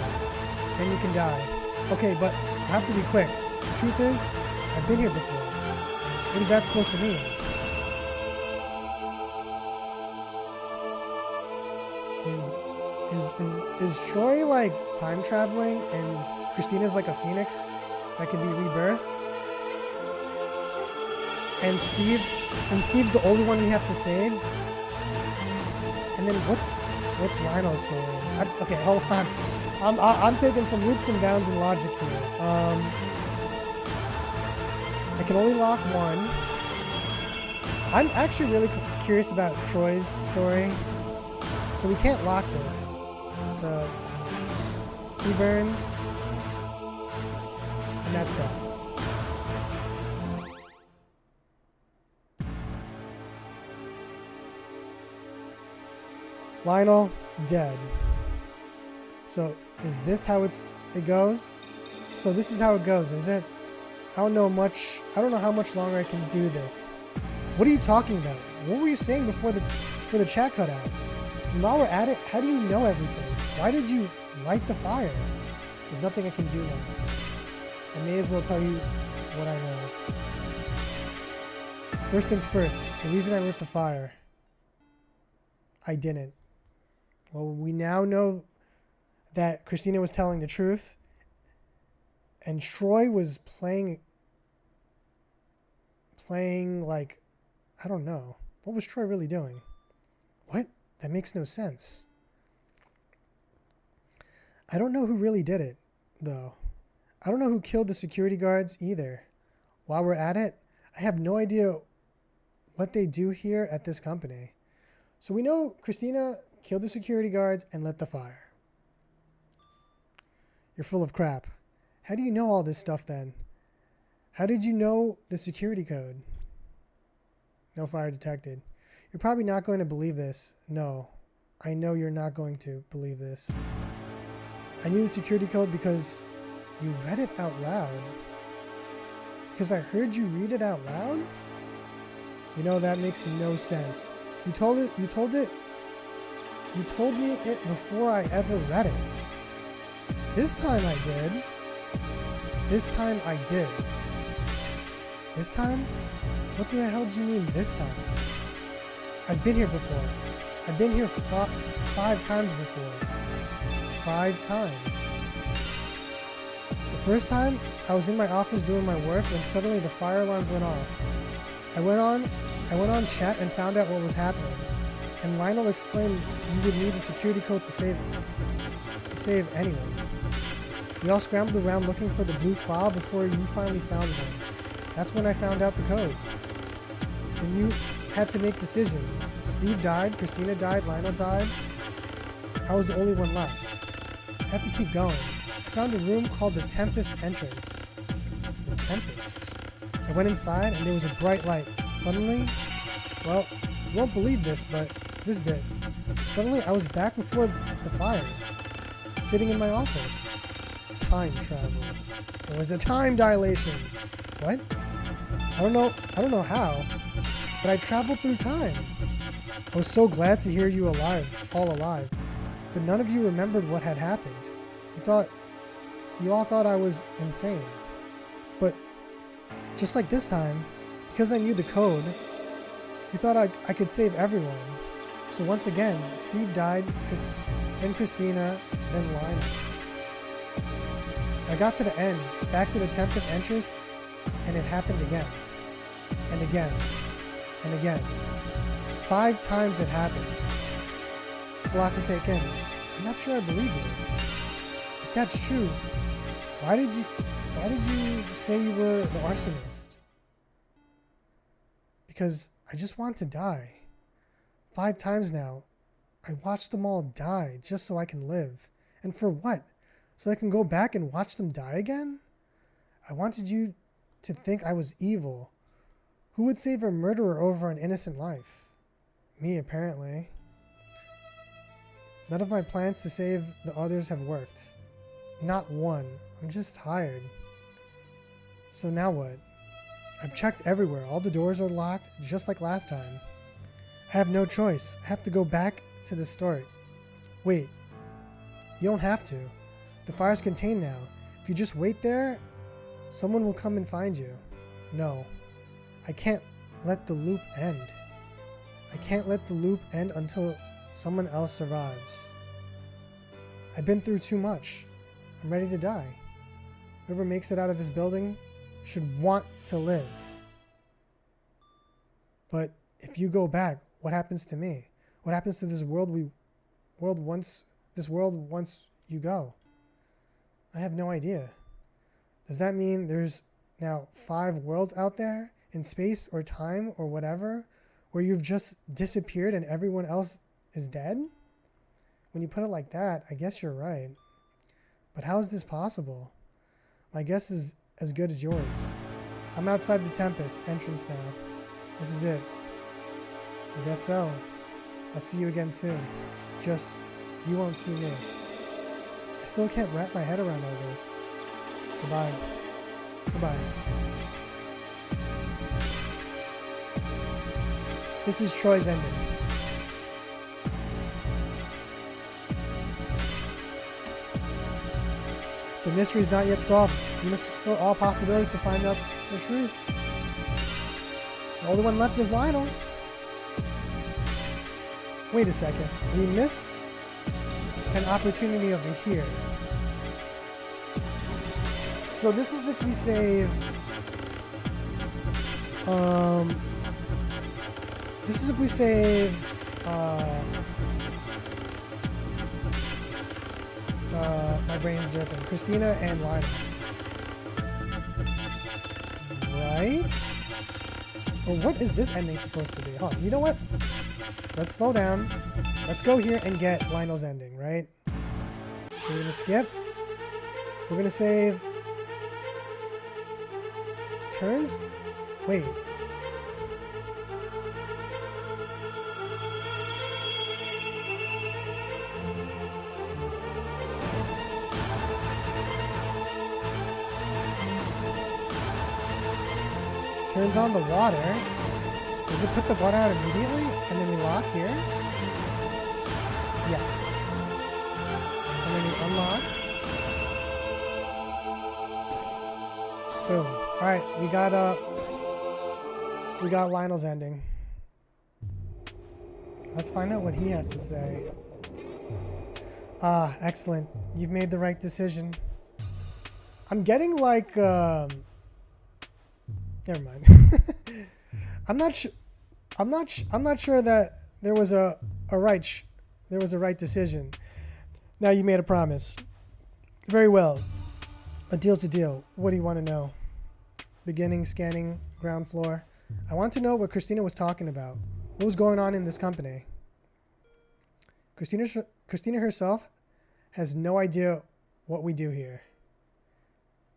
Then you can die. Okay, but I have to be quick. The truth is, I've been here before. What is that supposed to mean? Is Troy like time traveling and Christina's like a phoenix that can be rebirthed? And Steve's the only one we have to save? And then what's Lionel's story? Okay, hold on. I'm taking some leaps and bounds in logic here. I can only lock one. I'm actually really curious about Troy's story. So we can't lock this. So he burns. And that's that. Lionel, dead. So, is this how it goes? So this is how it goes, is it? I don't know how much longer I can do this. What are you talking about? What were you saying before the chat cut out? And while we're at it, how do you know everything? Why did you light the fire? There's nothing I can do now. I may as well tell you what I know. First things first, the reason I lit the fire. I didn't. Well, we now know that Christina was telling the truth, and Troy was playing like, I don't know. What was Troy really doing? What? That makes no sense. I don't know who really did it, though. I don't know who killed the security guards either. While we're at it, I have no idea what they do here at this company. So we know Christina killed the security guards and lit the fire. You're full of crap. How do you know all this stuff then? How did you know the security code? No fire detected. You're probably not going to believe this. No, I know you're not going to believe this. I knew the security code because you read it out loud. Because I heard you read it out loud? You know, that makes no sense. You told me it before I ever read it. This time I did. This time I did. This time? What the hell do you mean this time? I've been here before. I've been here 5 times before. 5 times. The first time, I was in my office doing my work when suddenly the fire alarms went off. I went on chat and found out what was happening. And Lionel explained you would need a security code to save anyone. We all scrambled around looking for the blue file before you finally found one. That's when I found out the code. Then you had to make decisions. Steve died, Christina died, Lionel died. I was the only one left. I had to keep going. I found a room called the Tempest entrance. The Tempest? I went inside and there was a bright light. Suddenly, well, you won't believe this, but this bit. Suddenly I was back before the fire, sitting in my office. Time travel. It was a time dilation. What? I don't know how, but I traveled through time. I was so glad to hear you all alive, but none of you remembered what had happened. You all thought I was insane. But just like this time, because I knew the code, you thought I could save everyone. So once again, Steve died, then Christina, then Lionel. I got to the end, back to the Tempest entrance, and it happened again. And again. And again. 5 times it happened. It's a lot to take in. I'm not sure I believe you. If that's true, why did you say you were the arsonist? Because I just want to die. 5 times now. I watched them all die just so I can live. And for what? So I can go back and watch them die again? I wanted you to think I was evil. Who would save a murderer over an innocent life? Me, apparently. None of my plans to save the others have worked. Not one. I'm just tired. So now what? I've checked everywhere. All the doors are locked, just like last time. I have no choice. I have to go back to the start. Wait. You don't have to. The fire's contained now. If you just wait there, someone will come and find you. No. I can't let the loop end. I can't let the loop end until someone else survives. I've been through too much. I'm ready to die. Whoever makes it out of this building should want to live. But if you go back, what happens to me? What happens to this world once you go? I have no idea. Does that mean there's now 5 worlds out there in space or time or whatever where you've just disappeared and everyone else is dead? When you put it like that, I guess you're right. But how is this possible? My guess is as good as yours. I'm outside the Tempest entrance now. This is it. I guess so. I'll see you again soon. Just, you won't see me. I still can't wrap my head around all this. Goodbye. Goodbye. This is Troy's ending. The mystery is not yet solved. You must explore all possibilities to find out the truth. The only one left is Lionel. Wait a second. We missed an opportunity over here. So this is if we save... This is if we save... my brain's derping. Christina and Lionel. Right? Or what is this ending supposed to be? Huh, you know what? Let's slow down. Let's go here and get Lionel's ending, right? We're gonna skip. We're gonna save... Turns? Wait. Turns on the water. Does it put the water out immediately? And then we lock here? Yes. And then we unlock. Boom. Alright, we got Lionel's ending. Let's find out what he has to say. Ah, excellent. You've made the right decision. I'm getting like never mind. I'm not sure that there was a right decision. Now you made a promise. Very well. A deal's a deal. What do you want to know? Beginning scanning ground floor. I want to know what Christina was talking about. What was going on in this company? Christina herself has no idea what we do here.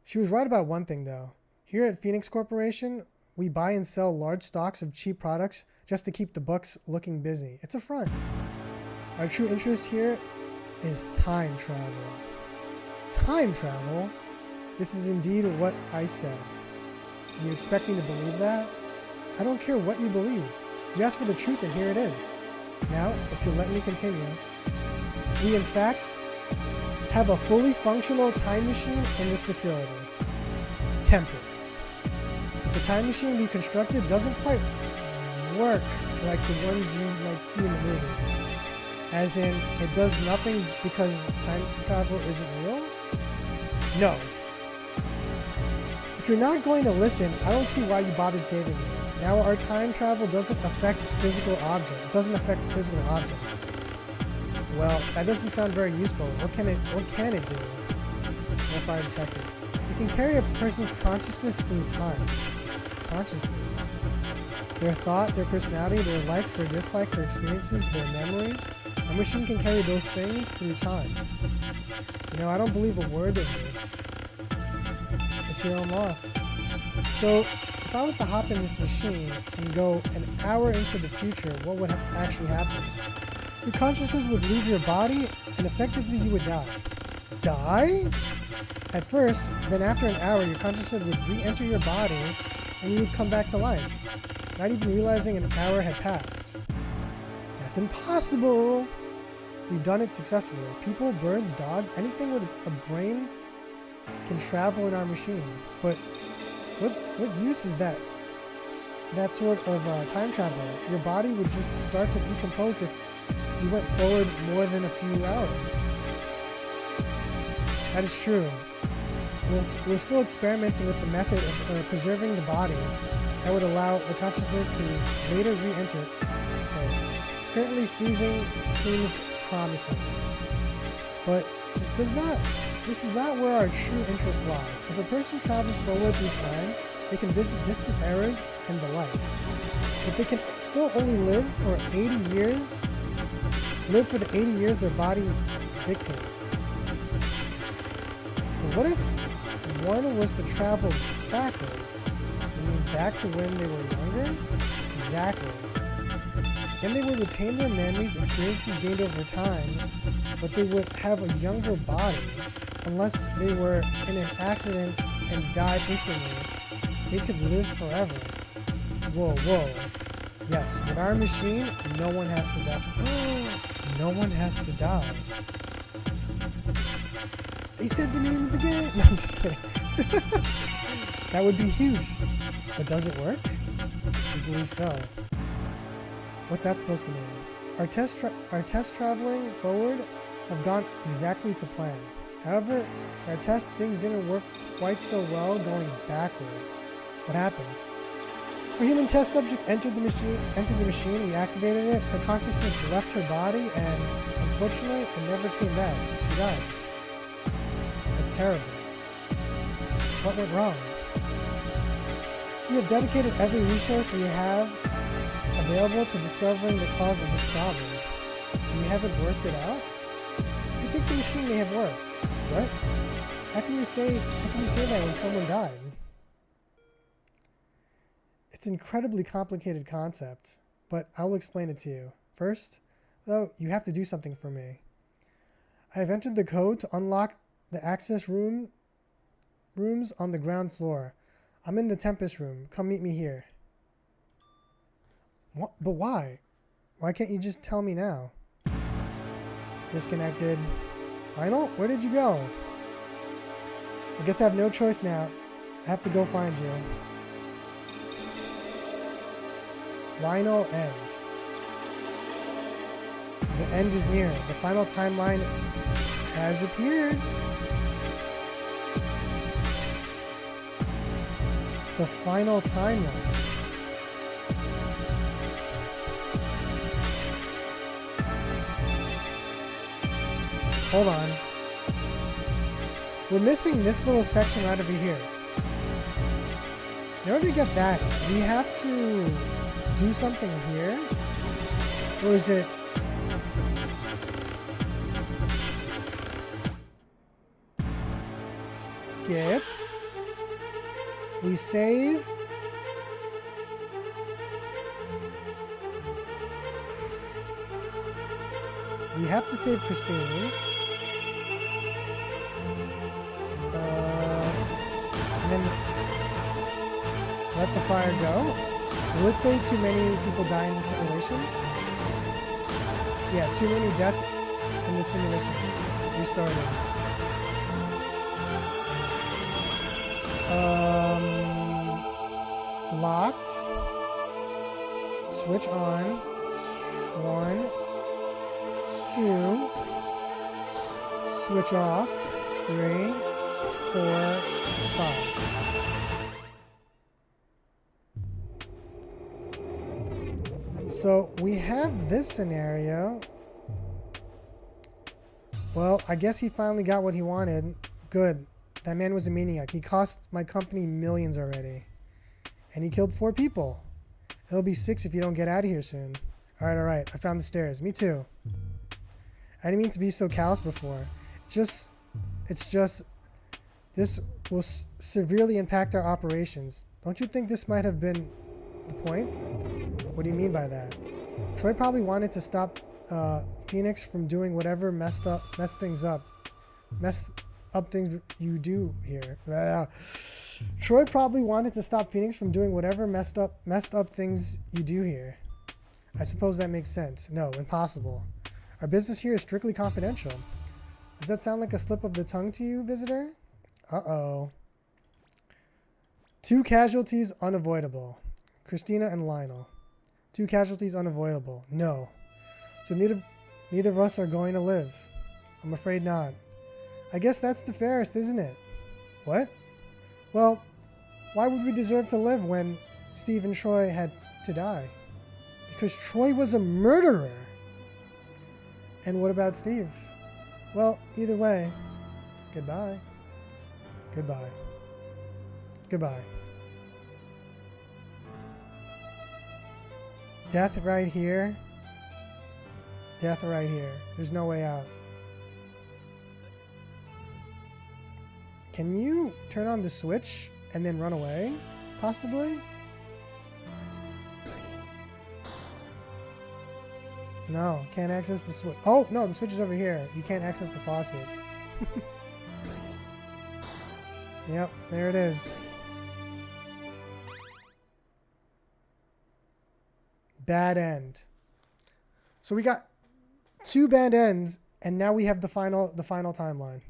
She was right about one thing though. Here at Phoenix Corporation, we buy and sell large stocks of cheap products just to keep the books looking busy. It's a front. Our true interest here is time travel. Time travel? This is indeed what I said. And you expect me to believe that? I don't care what you believe. You asked for the truth and here it is. Now, if you'll let me continue, we in fact have a fully functional time machine in this facility. Tempest. But the time machine we constructed doesn't quite work like the ones you might see in the movies. As in, it does nothing because time travel isn't real? No. If you're not going to listen, I don't see why you bothered saving me. Now our time travel doesn't affect physical objects. It doesn't affect physical objects. Well, that doesn't sound very useful. What can it do? Fire detected. It can carry a person's consciousness through time. Consciousness. Their thought, their personality, their likes, their dislikes, their experiences, their memories. A machine can carry those things through time. You know, I don't believe a word of this. It's your own loss. So, if I was to hop in this machine and go an hour into the future, what would actually happen? Your consciousness would leave your body and effectively you would die. Die? At first, then after an hour, your consciousness would re-enter your body and you would come back to life, not even realizing an hour had passed. That's impossible! We've done it successfully. People, birds, dogs, anything with a brain can travel in our machine. But what use is that sort of time travel? Your body would just start to decompose if you went forward more than a few hours. That is true. We're still experimenting with the method of preserving the body that would allow the consciousness to later re-enter. Currently freezing seems promising. But this is not where our true interest lies. If a person travels forward through time, they can visit distant eras and the like. But they can still only live for 80 years. Live for the 80 years their body dictates. But what if one was to travel backwards? You mean back to when they were younger? Exactly. Then they would retain their memories, experiences gained over time, but they would have a younger body. Unless they were in an accident and died instantly, they could live forever. Whoa, whoa. Yes, with our machine, no one has to die. No one has to die. They said the name of the game. No, I'm just kidding. That would be huge. But does it work? I believe so. What's that supposed to mean? Our tests traveling forward have gone exactly to plan. However, our test things didn't work quite so well going backwards. What happened? Our human test subject entered the machine, we activated it, her consciousness left her body, and unfortunately, it never came back. She died. That's terrible. What went wrong? We have dedicated every resource we have available to discovering the cause of this problem. And we haven't worked it out? You think the machine may have worked. What? How can you say that when someone died? It's an incredibly complicated concept, but I'll explain it to you. First, though, you have to do something for me. I have entered the code to unlock the access rooms on the ground floor. I'm in the Tempest room. Come meet me here. What? But why? Why can't you just tell me now? Disconnected. Lionel, where did you go? I guess I have no choice now. I have to go find you. Lionel, end. The end is near. The final timeline has appeared. The final timeline. Hold on. We're missing this little section right over here. In order to get that, we have to do something here? Or is it... Skip. We save. We have to save Christine. And then let the fire go. Will it say too many people die in the simulation? Yeah, too many deaths in the simulation. Restarted. Locked. Switch on. 1, 2. Switch off. 3, 4, 5. So we have this scenario. Well, I guess he finally got what he wanted. Good. That man was a maniac. He cost my company millions already. And he killed 4 people. It'll be 6 if you don't get out of here soon. Alright. I found the stairs. Me too. I didn't mean to be so callous before. It's just... This will severely impact our operations. Don't you think this might have been the point? What do you mean by that? Troy probably wanted to stop Phoenix from doing whatever messed up things you do here. Troy probably wanted to stop Phoenix from doing whatever messed up things you do here. I suppose that makes sense. No, impossible. Our business here is strictly confidential. Does that sound like a slip of the tongue to you, visitor? Uh-oh. 2 casualties unavoidable. Christina and Lionel. 2 casualties unavoidable. No. So neither of us are going to live. I'm afraid not. I guess that's the fairest, isn't it? What? Well, why would we deserve to live when Steve and Troy had to die? Because Troy was a murderer. And what about Steve? Well, either way, goodbye. Goodbye. Goodbye. Death right here. Death right here. There's no way out. can you turn on the switch and then run away? Possibly? No, can't access the switch. Oh, no, the switch is over here. You can't access the faucet. Yep, there it is. Bad end. So we got 2 bad ends, and now we have the final timeline.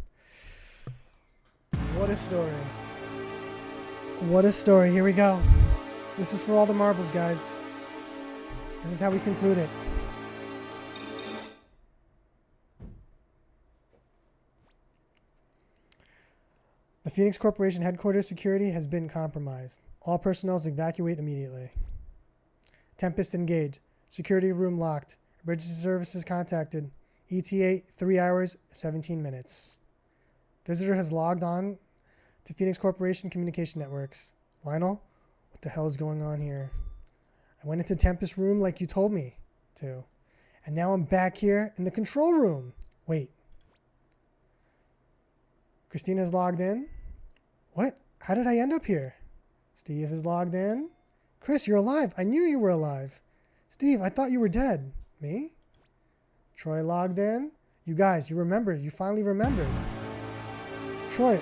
What a story. What a story. Here we go. This is for all the marbles, guys. This is how we conclude it. The Phoenix Corporation headquarters security has been compromised. All personnel evacuate immediately. Tempest engaged. Security room locked. Emergency services contacted. ETA 3 hours, 17 minutes. Visitor has logged on to Phoenix Corporation communication networks. Lionel, what the hell is going on here? I went into Tempest room like you told me to. And now I'm back here in the control room. Wait. Christina's logged in. What? How did I end up here? Steve is logged in. Chris, you're alive. I knew you were alive. Steve, I thought you were dead. Me? Troy logged in. You guys, you remembered. You finally remembered. Troy,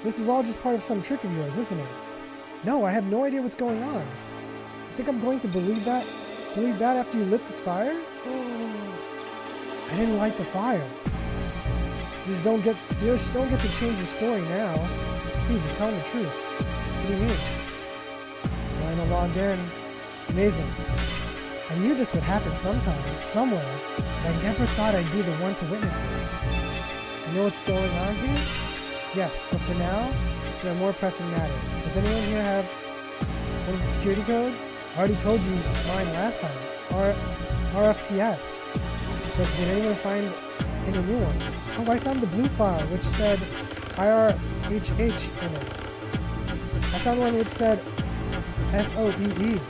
this is all just part of some trick of yours, isn't it? No, I have no idea what's going on. You think I'm going to believe that? Believe that after you lit this fire? I didn't light the fire. You just don't get to change the story now. Steve, just tell him the truth. What do you mean? Lionel logged in. Amazing. I knew this would happen sometime, somewhere, but I never thought I'd be the one to witness it. You know what's going on here? Yes, but for now, there are more pressing matters. Does anyone here have one of the security codes? I already told you mine last time. RFTS. But did anyone find any new ones? Oh, I found the blue file, which said IRHH in it. I found one which said SOEE.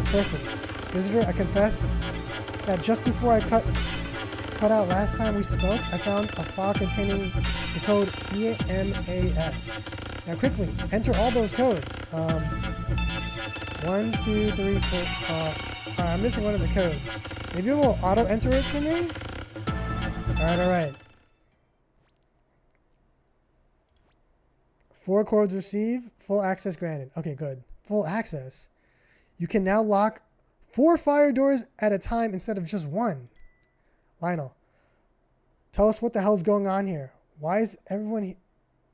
Perfect. Visitor, I confess that just before I cut out last time we spoke, I found a file containing the code EMAS. Now quickly, enter all those codes. 1, 2, 3, 4, alright, I'm missing one of the codes. Maybe it will auto-enter it for me? Alright. 4 codes received, full access granted. Okay, good. Full access. You can now lock 4 fire doors at a time instead of just 1. Lionel, tell us what the hell is going on here. Why is everyone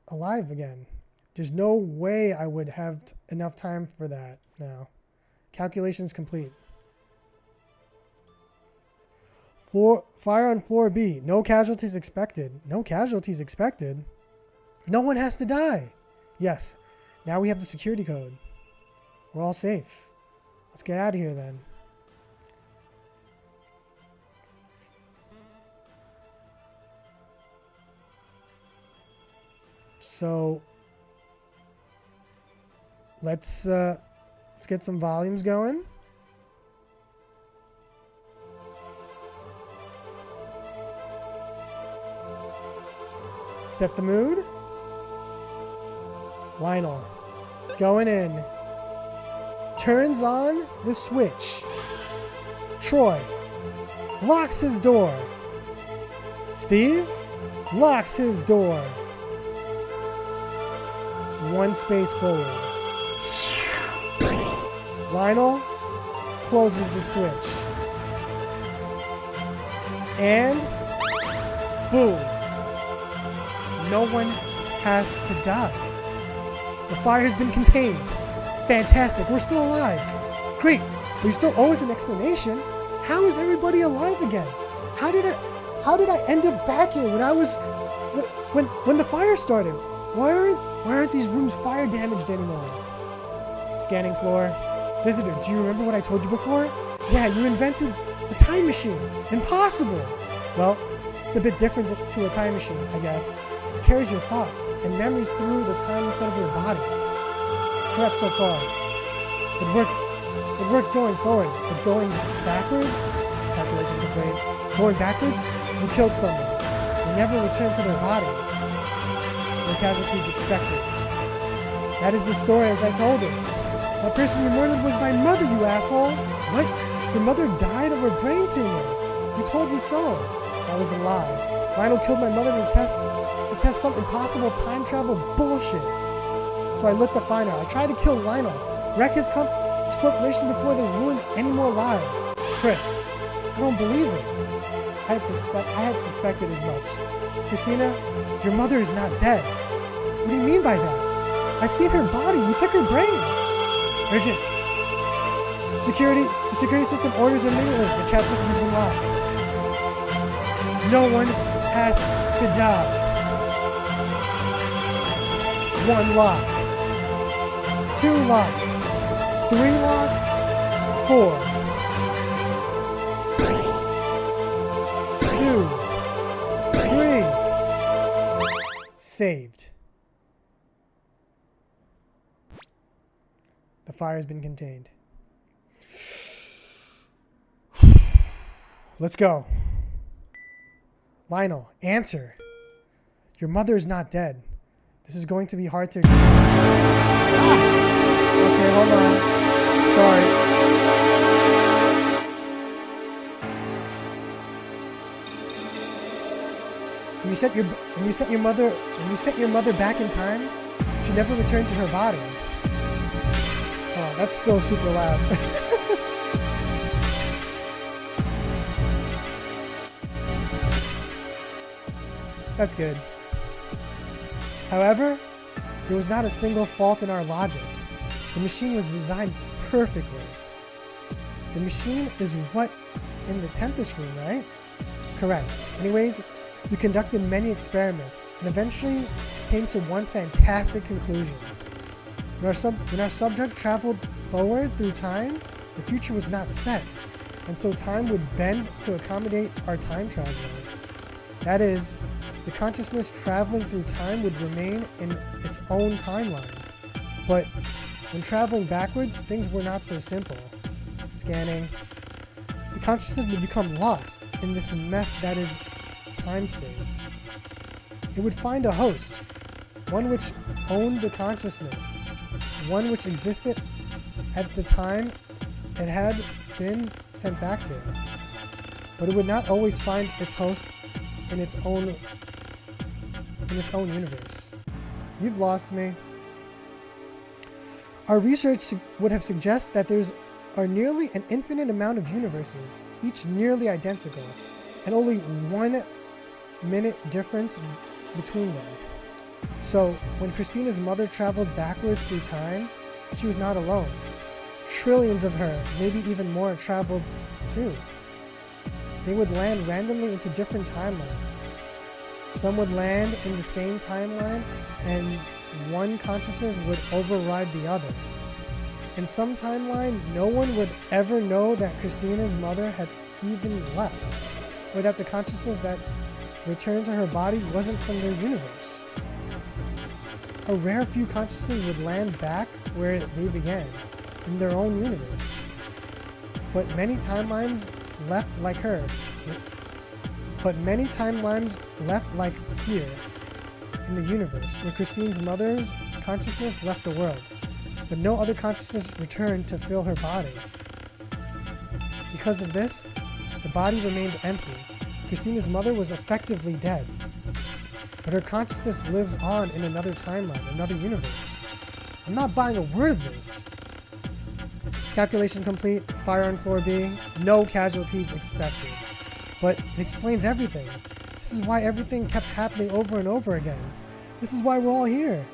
alive again? There's no way I would have enough time for that now. Calculations complete. Fire on floor B. No casualties expected. No casualties expected? No one has to die. Yes. Now we have the security code. We're all safe. Let's get out of here then. So let's get some volumes going. Set the mood. Lionel going in. Turns on the switch. Troy locks his door. Steve locks his door. 1 space forward. Lionel closes the switch. And boom. No one has to die. The fire has been contained. Fantastic. We're still alive. Great. But you still owe us an explanation. How is everybody alive again? How did I end up back here when the fire started? Why aren't these rooms fire damaged anymore? Scanning floor. Visitor, do you remember what I told you before? Yeah, you invented the time machine. Impossible. Well, it's a bit different to a time machine, I guess. It carries your thoughts and memories through the time instead of your body. Correct so far. It worked going forward, but going backwards? Calculation complete. Going backwards? You killed someone. They never returned to their bodies. no casualties expected. That is the story as I told it. The person you murdered was my mother, you asshole! What? Your mother died of a brain tumor! You told me so! That was a lie. Lionel killed my mother to test some impossible time travel bullshit. So I looked to find her. I tried to kill Lionel, wreck his corporation before they ruined any more lives. Chris, I don't believe it. I had suspected as much. Christina, your mother is not dead. What do you mean by that? I've seen her body. You took her brain. Urgent. The security system orders immediately. The chat system has been locked. No one has to die. 1 lock. 2 lock. 3 lock. 4. 2. 3. Saved. The fire has been contained. Let's go. Lionel, answer. Your mother is not dead. This is going to be hard to explain. Okay, hold on. Sorry. When you set your mother back in time, she never returned to her body. Oh, that's still super loud. That's good. However, there was not a single fault in our logic. The machine was designed perfectly. The machine is what's in the Tempest room, right? Correct. Anyways, we conducted many experiments and eventually came to one fantastic conclusion. When our subject traveled forward through time, the future was not set, and so time would bend to accommodate our time traveling. That is, the consciousness traveling through time would remain in its own timeline. But when traveling backwards, things were not so simple. Scanning. The consciousness would become lost in this mess that is time-space. It would find a host, one which owned the consciousness, one which existed at the time it had been sent back to. But it would not always find its host in its own universe. You've lost me. Our research would have suggested that there are nearly an infinite amount of universes, each nearly identical, and only 1 minute difference between them. So, when Christina's mother traveled backwards through time, she was not alone. Trillions of her, maybe even more, traveled too. They would land randomly into different timelines. Some would land in the same timeline, and one consciousness would override the other. In some timeline, no one would ever know that Christina's mother had even left, or that the consciousness that returned to her body wasn't from their universe. A rare few consciousnesses would land back where they began, in their own universe. But many timelines left like here, in the universe, where Christine's mother's consciousness left the world, but no other consciousness returned to fill her body. Because of this, the body remained empty. Christina's mother was effectively dead, but her consciousness lives on in another timeline, another universe. I'm not buying a word of this. Calculation complete, fire on floor B, no casualties expected. But it explains everything. This is why everything kept happening over and over again. This is why we're all here.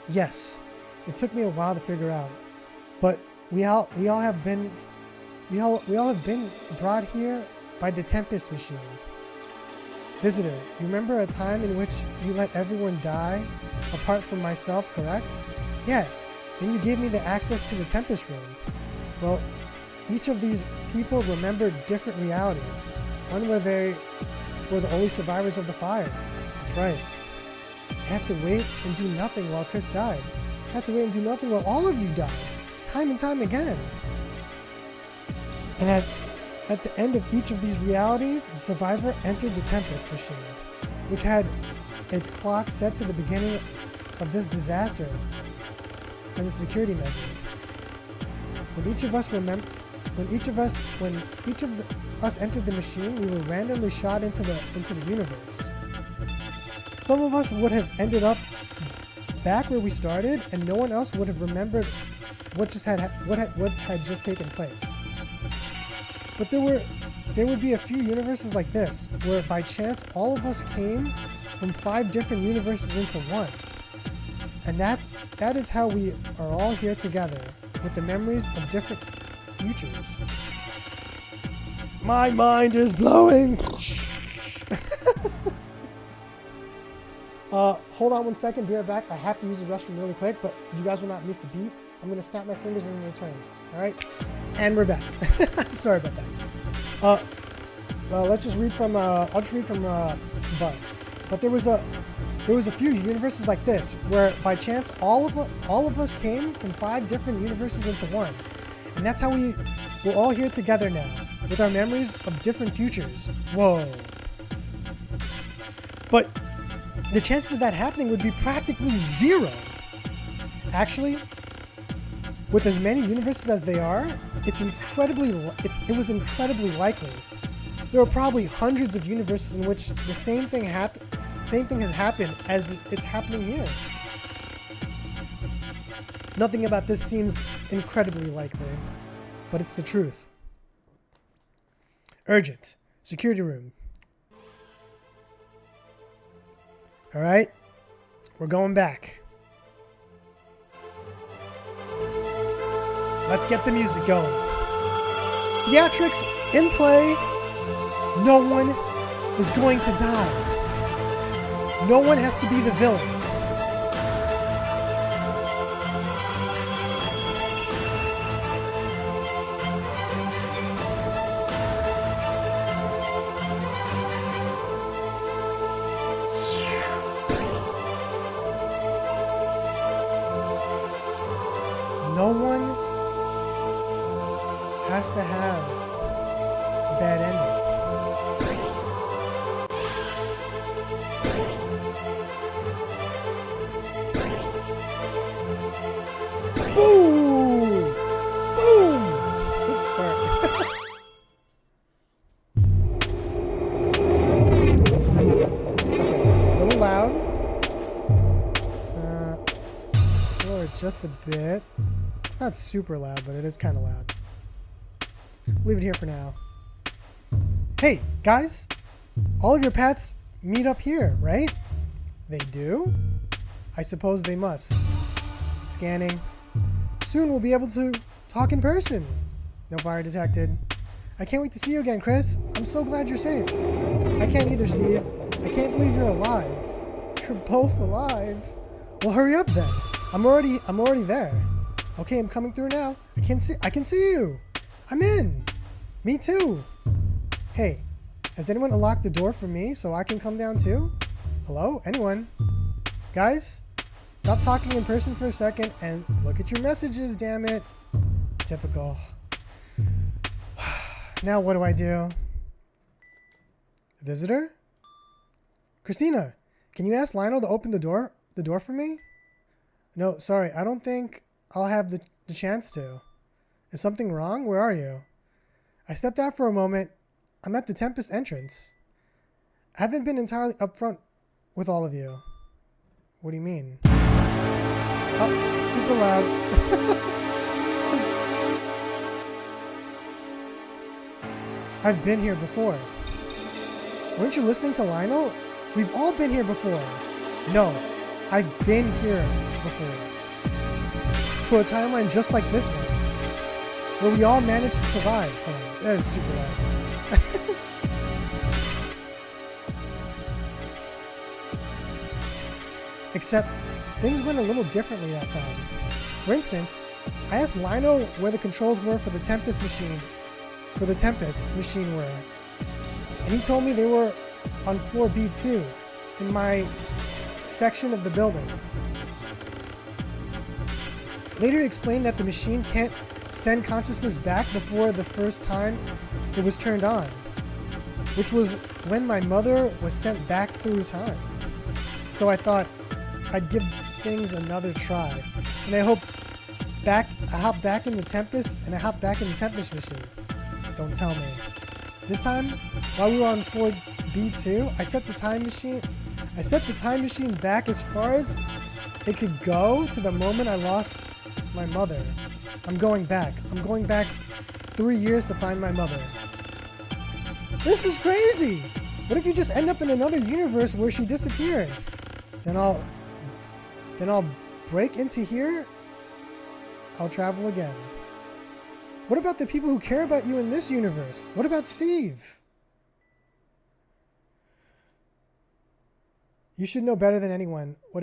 Yes, it took me a while to figure out, but we all have been brought here by the Tempest machine. Visitor, you remember a time in which you let everyone die, apart from myself, correct? Yeah, then you gave me the access to the Tempest room. Well, each of these people remembered different realities. One where they were the only survivors of the fire. That's right. I had to wait and do nothing while Chris died. I had to wait and do nothing while all of you died. Time and time again. And at the end of each of these realities, the survivor entered the Tempest machine. which had its clock set to the beginning of this disaster as a security measure. When each of us entered the machine, we were randomly shot into the universe. Some of us would have ended up back where we started, and no one else would have remembered what had just taken place. But there would be a few universes like this, where by chance all of us came from 5 different universes into one. And that is how we are all here together, with the memories of different futures. My mind is blowing! Hold on 1 second, be right back. I have to use the restroom really quick, but you guys will not miss a beat. I'm gonna snap my fingers when we return. Alright? And we're back. Sorry about that. Let's just read from, I'll just read from, Bud. But there was a few universes like this, where by chance all of us came from 5 different universes into one. And that's how we're all here together now, with our memories of different futures. Whoa. But the chances of that happening would be practically 0. Actually, with as many universes as they are, it was incredibly likely. There are probably hundreds of universes in which the same thing has happened as it's happening here. Nothing about this seems incredibly likely, but it's the truth. Urgent. Security room. Alright, we're going back. Let's get the music going. Theatrics in play. No one is going to die. No one has to be the villain. No one has to have a bad ending. Boom! Boom! Oops, sorry. Okay, a little loud. Lower it just a bit. It's not super loud, but it is kind of loud. Leave it here for now. Hey, guys! All of your paths meet up here, right? They do? I suppose they must. Scanning. Soon we'll be able to talk in person. No fire detected. I can't wait to see you again, Chris. I'm so glad you're safe. I can't either, Steve. I can't believe you're alive. You're both alive. Well, hurry up then. I'm already there. Okay, I'm coming through now. I can see you. I'm in. Me too. Hey, has anyone unlocked the door for me so I can come down too? Hello? Anyone? Guys? Stop talking in person for a second and look at your messages, damn it. Typical. Now what do I do? Visitor? Christina, can you ask Lionel to open the door for me? No, sorry, I don't think I'll have the chance to. Is something wrong? Where are you? I stepped out for a moment. I'm at the Tempest entrance. I haven't been entirely upfront with all of you. What do you mean? Oh, super loud. I've been here before. Weren't you listening to Lionel? We've all been here before. No, I've been here before. To a timeline just like this one, where we all managed to survive. Oh, that is super loud. Except, things went a little differently that time. For instance, I asked Lionel where the controls were for the Tempest machine were. And he told me they were on floor B2, in my section of the building. Later he explained that the machine can't send consciousness back before the first time it was turned on. which was when my mother was sent back through time. So I thought I'd give things another try. And I hopped back in the Tempest, and I hopped back in the Tempest machine. Don't tell me. This time, while we were on Ford B2, I set the time machine back as far as it could go to the moment I lost my mother. I'm going back 3 years to find my mother. This is crazy! What if you just end up in another universe where she disappeared? Then I'll break into here. I'll travel again. What about the people who care about you in this universe? What about Steve? You should know better than anyone what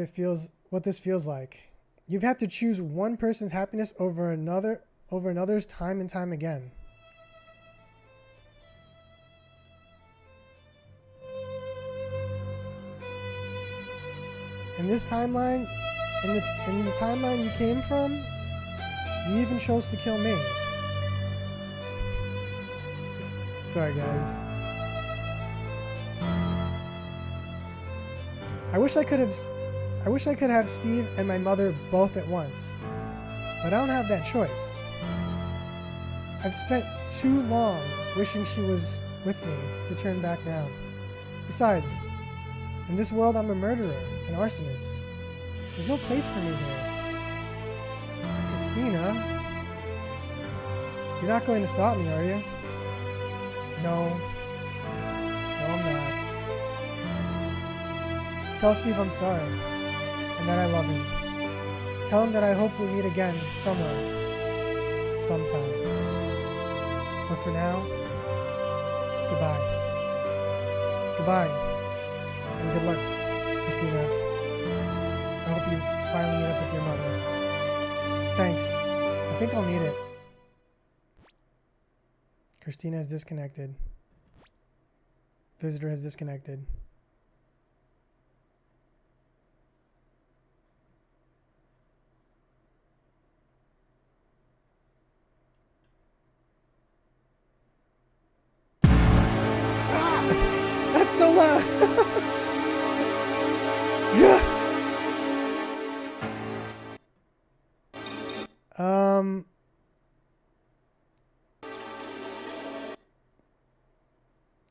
this feels like. You've had to choose one person's happiness over another's time and time again. In this timeline, in the timeline you came from, you even chose to kill me. Sorry, guys. I wish I could have Steve and my mother both at once, but I don't have that choice. I've spent too long wishing she was with me to turn back now. Besides, in this world I'm a murderer, an arsonist. There's no place for me here. Christina, you're not going to stop me, are you? No, I'm not. Tell Steve I'm sorry, and that I love him. Tell him that I hope we meet again somewhere, sometime. But for now, goodbye. Goodbye, and good luck, Christina. I hope you finally meet up with your mother. Thanks. I think I'll need it. Christina has disconnected. Visitor has disconnected. That's so loud. Yeah.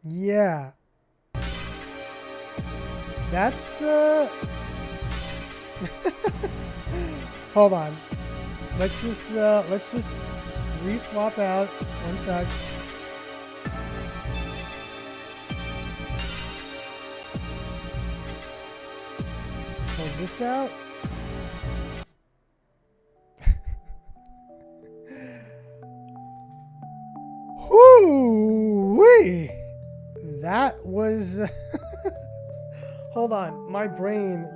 Yeah. That's hold on. Let's just re-swap out. One sec. Close this out. Whoo-wee! That was hold on, my brain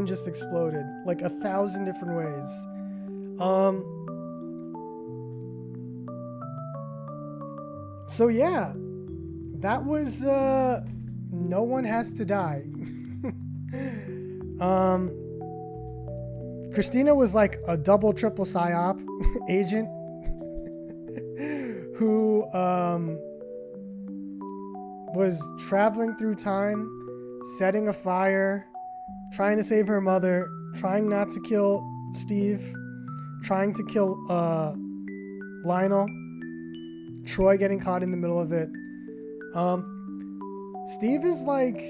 just exploded like 1,000 different ways. So yeah, that was No One Has to Die. Christina was like a double triple psyop agent who was traveling through time, setting a fire, trying to save her mother, trying not to kill Steve, trying to kill Lionel, Troy getting caught in the middle of it. Steve is like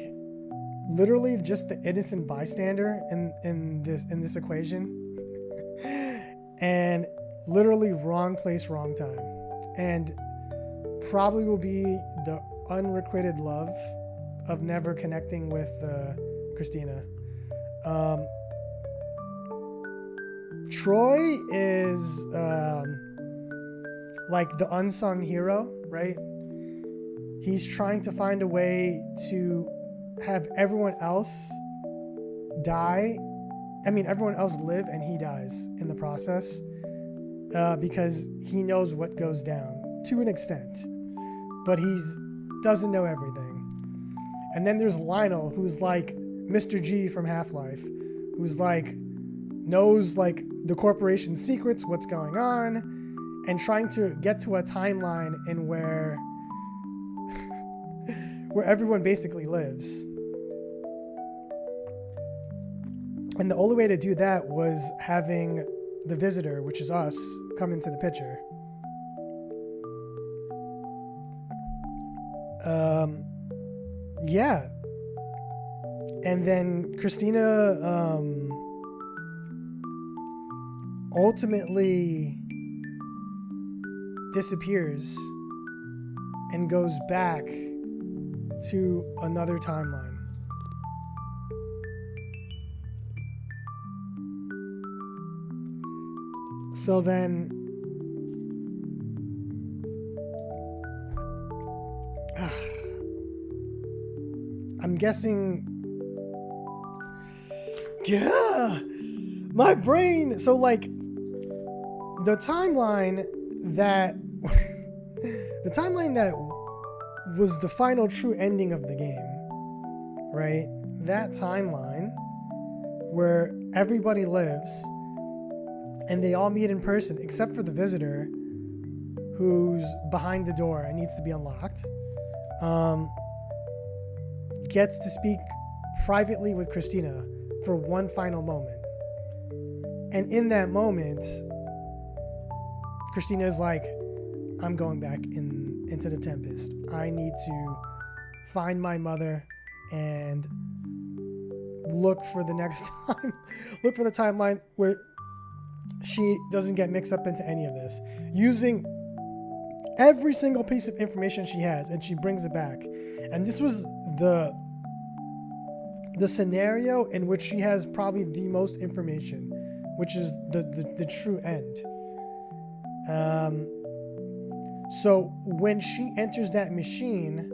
literally just the innocent bystander in this equation, and literally wrong place, wrong time, and probably will be the unrequited love of never connecting with Christina. Troy is like the unsung hero, right? He's trying to find a way to have everyone else die. I mean, everyone else live and he dies in the process, because he knows what goes down to an extent, but he's doesn't know everything. And then there's Lionel, who's like Mr. G from Half-Life, who's like knows like the corporation's secrets, what's going on, and trying to get to a timeline in where where everyone basically lives. And the only way to do that was having the visitor, which is us, come into the picture. Yeah. And then Christina ultimately disappears and goes back to another timeline. So then I'm guessing, yeah, my brain. So like the timeline that was the final true ending of the game, right? That timeline where everybody lives and they all meet in person except for the visitor who's behind the door and needs to be unlocked, gets to speak privately with Christina for one final moment. And in that moment, Christina is like, I'm going back into the Tempest. I need to find my mother and look for the next time, look for the timeline where she doesn't get mixed up into any of this. Using every single piece of information she has, and she brings it back. And this was the scenario in which she has probably the most information, which is the true end. So when she enters that machine,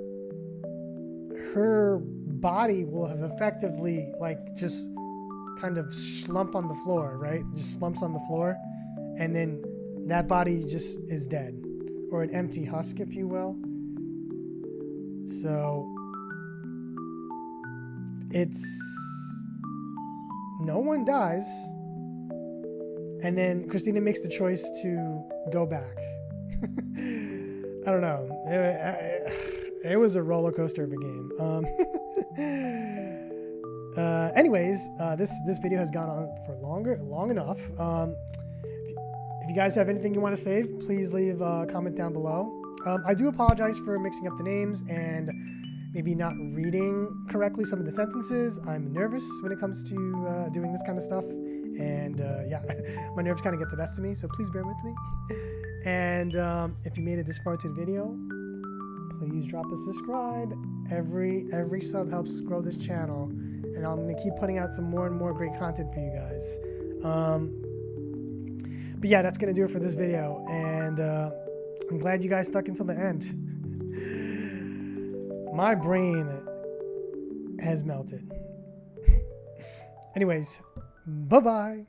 her body will have effectively like just kind of slump on the floor, right? Just slumps on the floor, and then that body just is dead, or an empty husk, if you will. So it's, no one dies, and then Christina makes the choice to go back. I don't know. It was a roller coaster of a game. Anyways, this video has gone on for long enough. If you guys have anything you want to say, please leave a comment down below. I do apologize for mixing up the names and maybe not reading correctly some of the sentences. I'm nervous when it comes to doing this kind of stuff. And yeah, my nerves kind of get the best of me, so please bear with me. And if you made it this far into the video, please drop a subscribe. Every sub helps grow this channel, and I'm going to keep putting out some more and more great content for you guys. But yeah, that's going to do it for this video, and I'm glad you guys stuck until the end. My brain has melted. Anyways, bye-bye.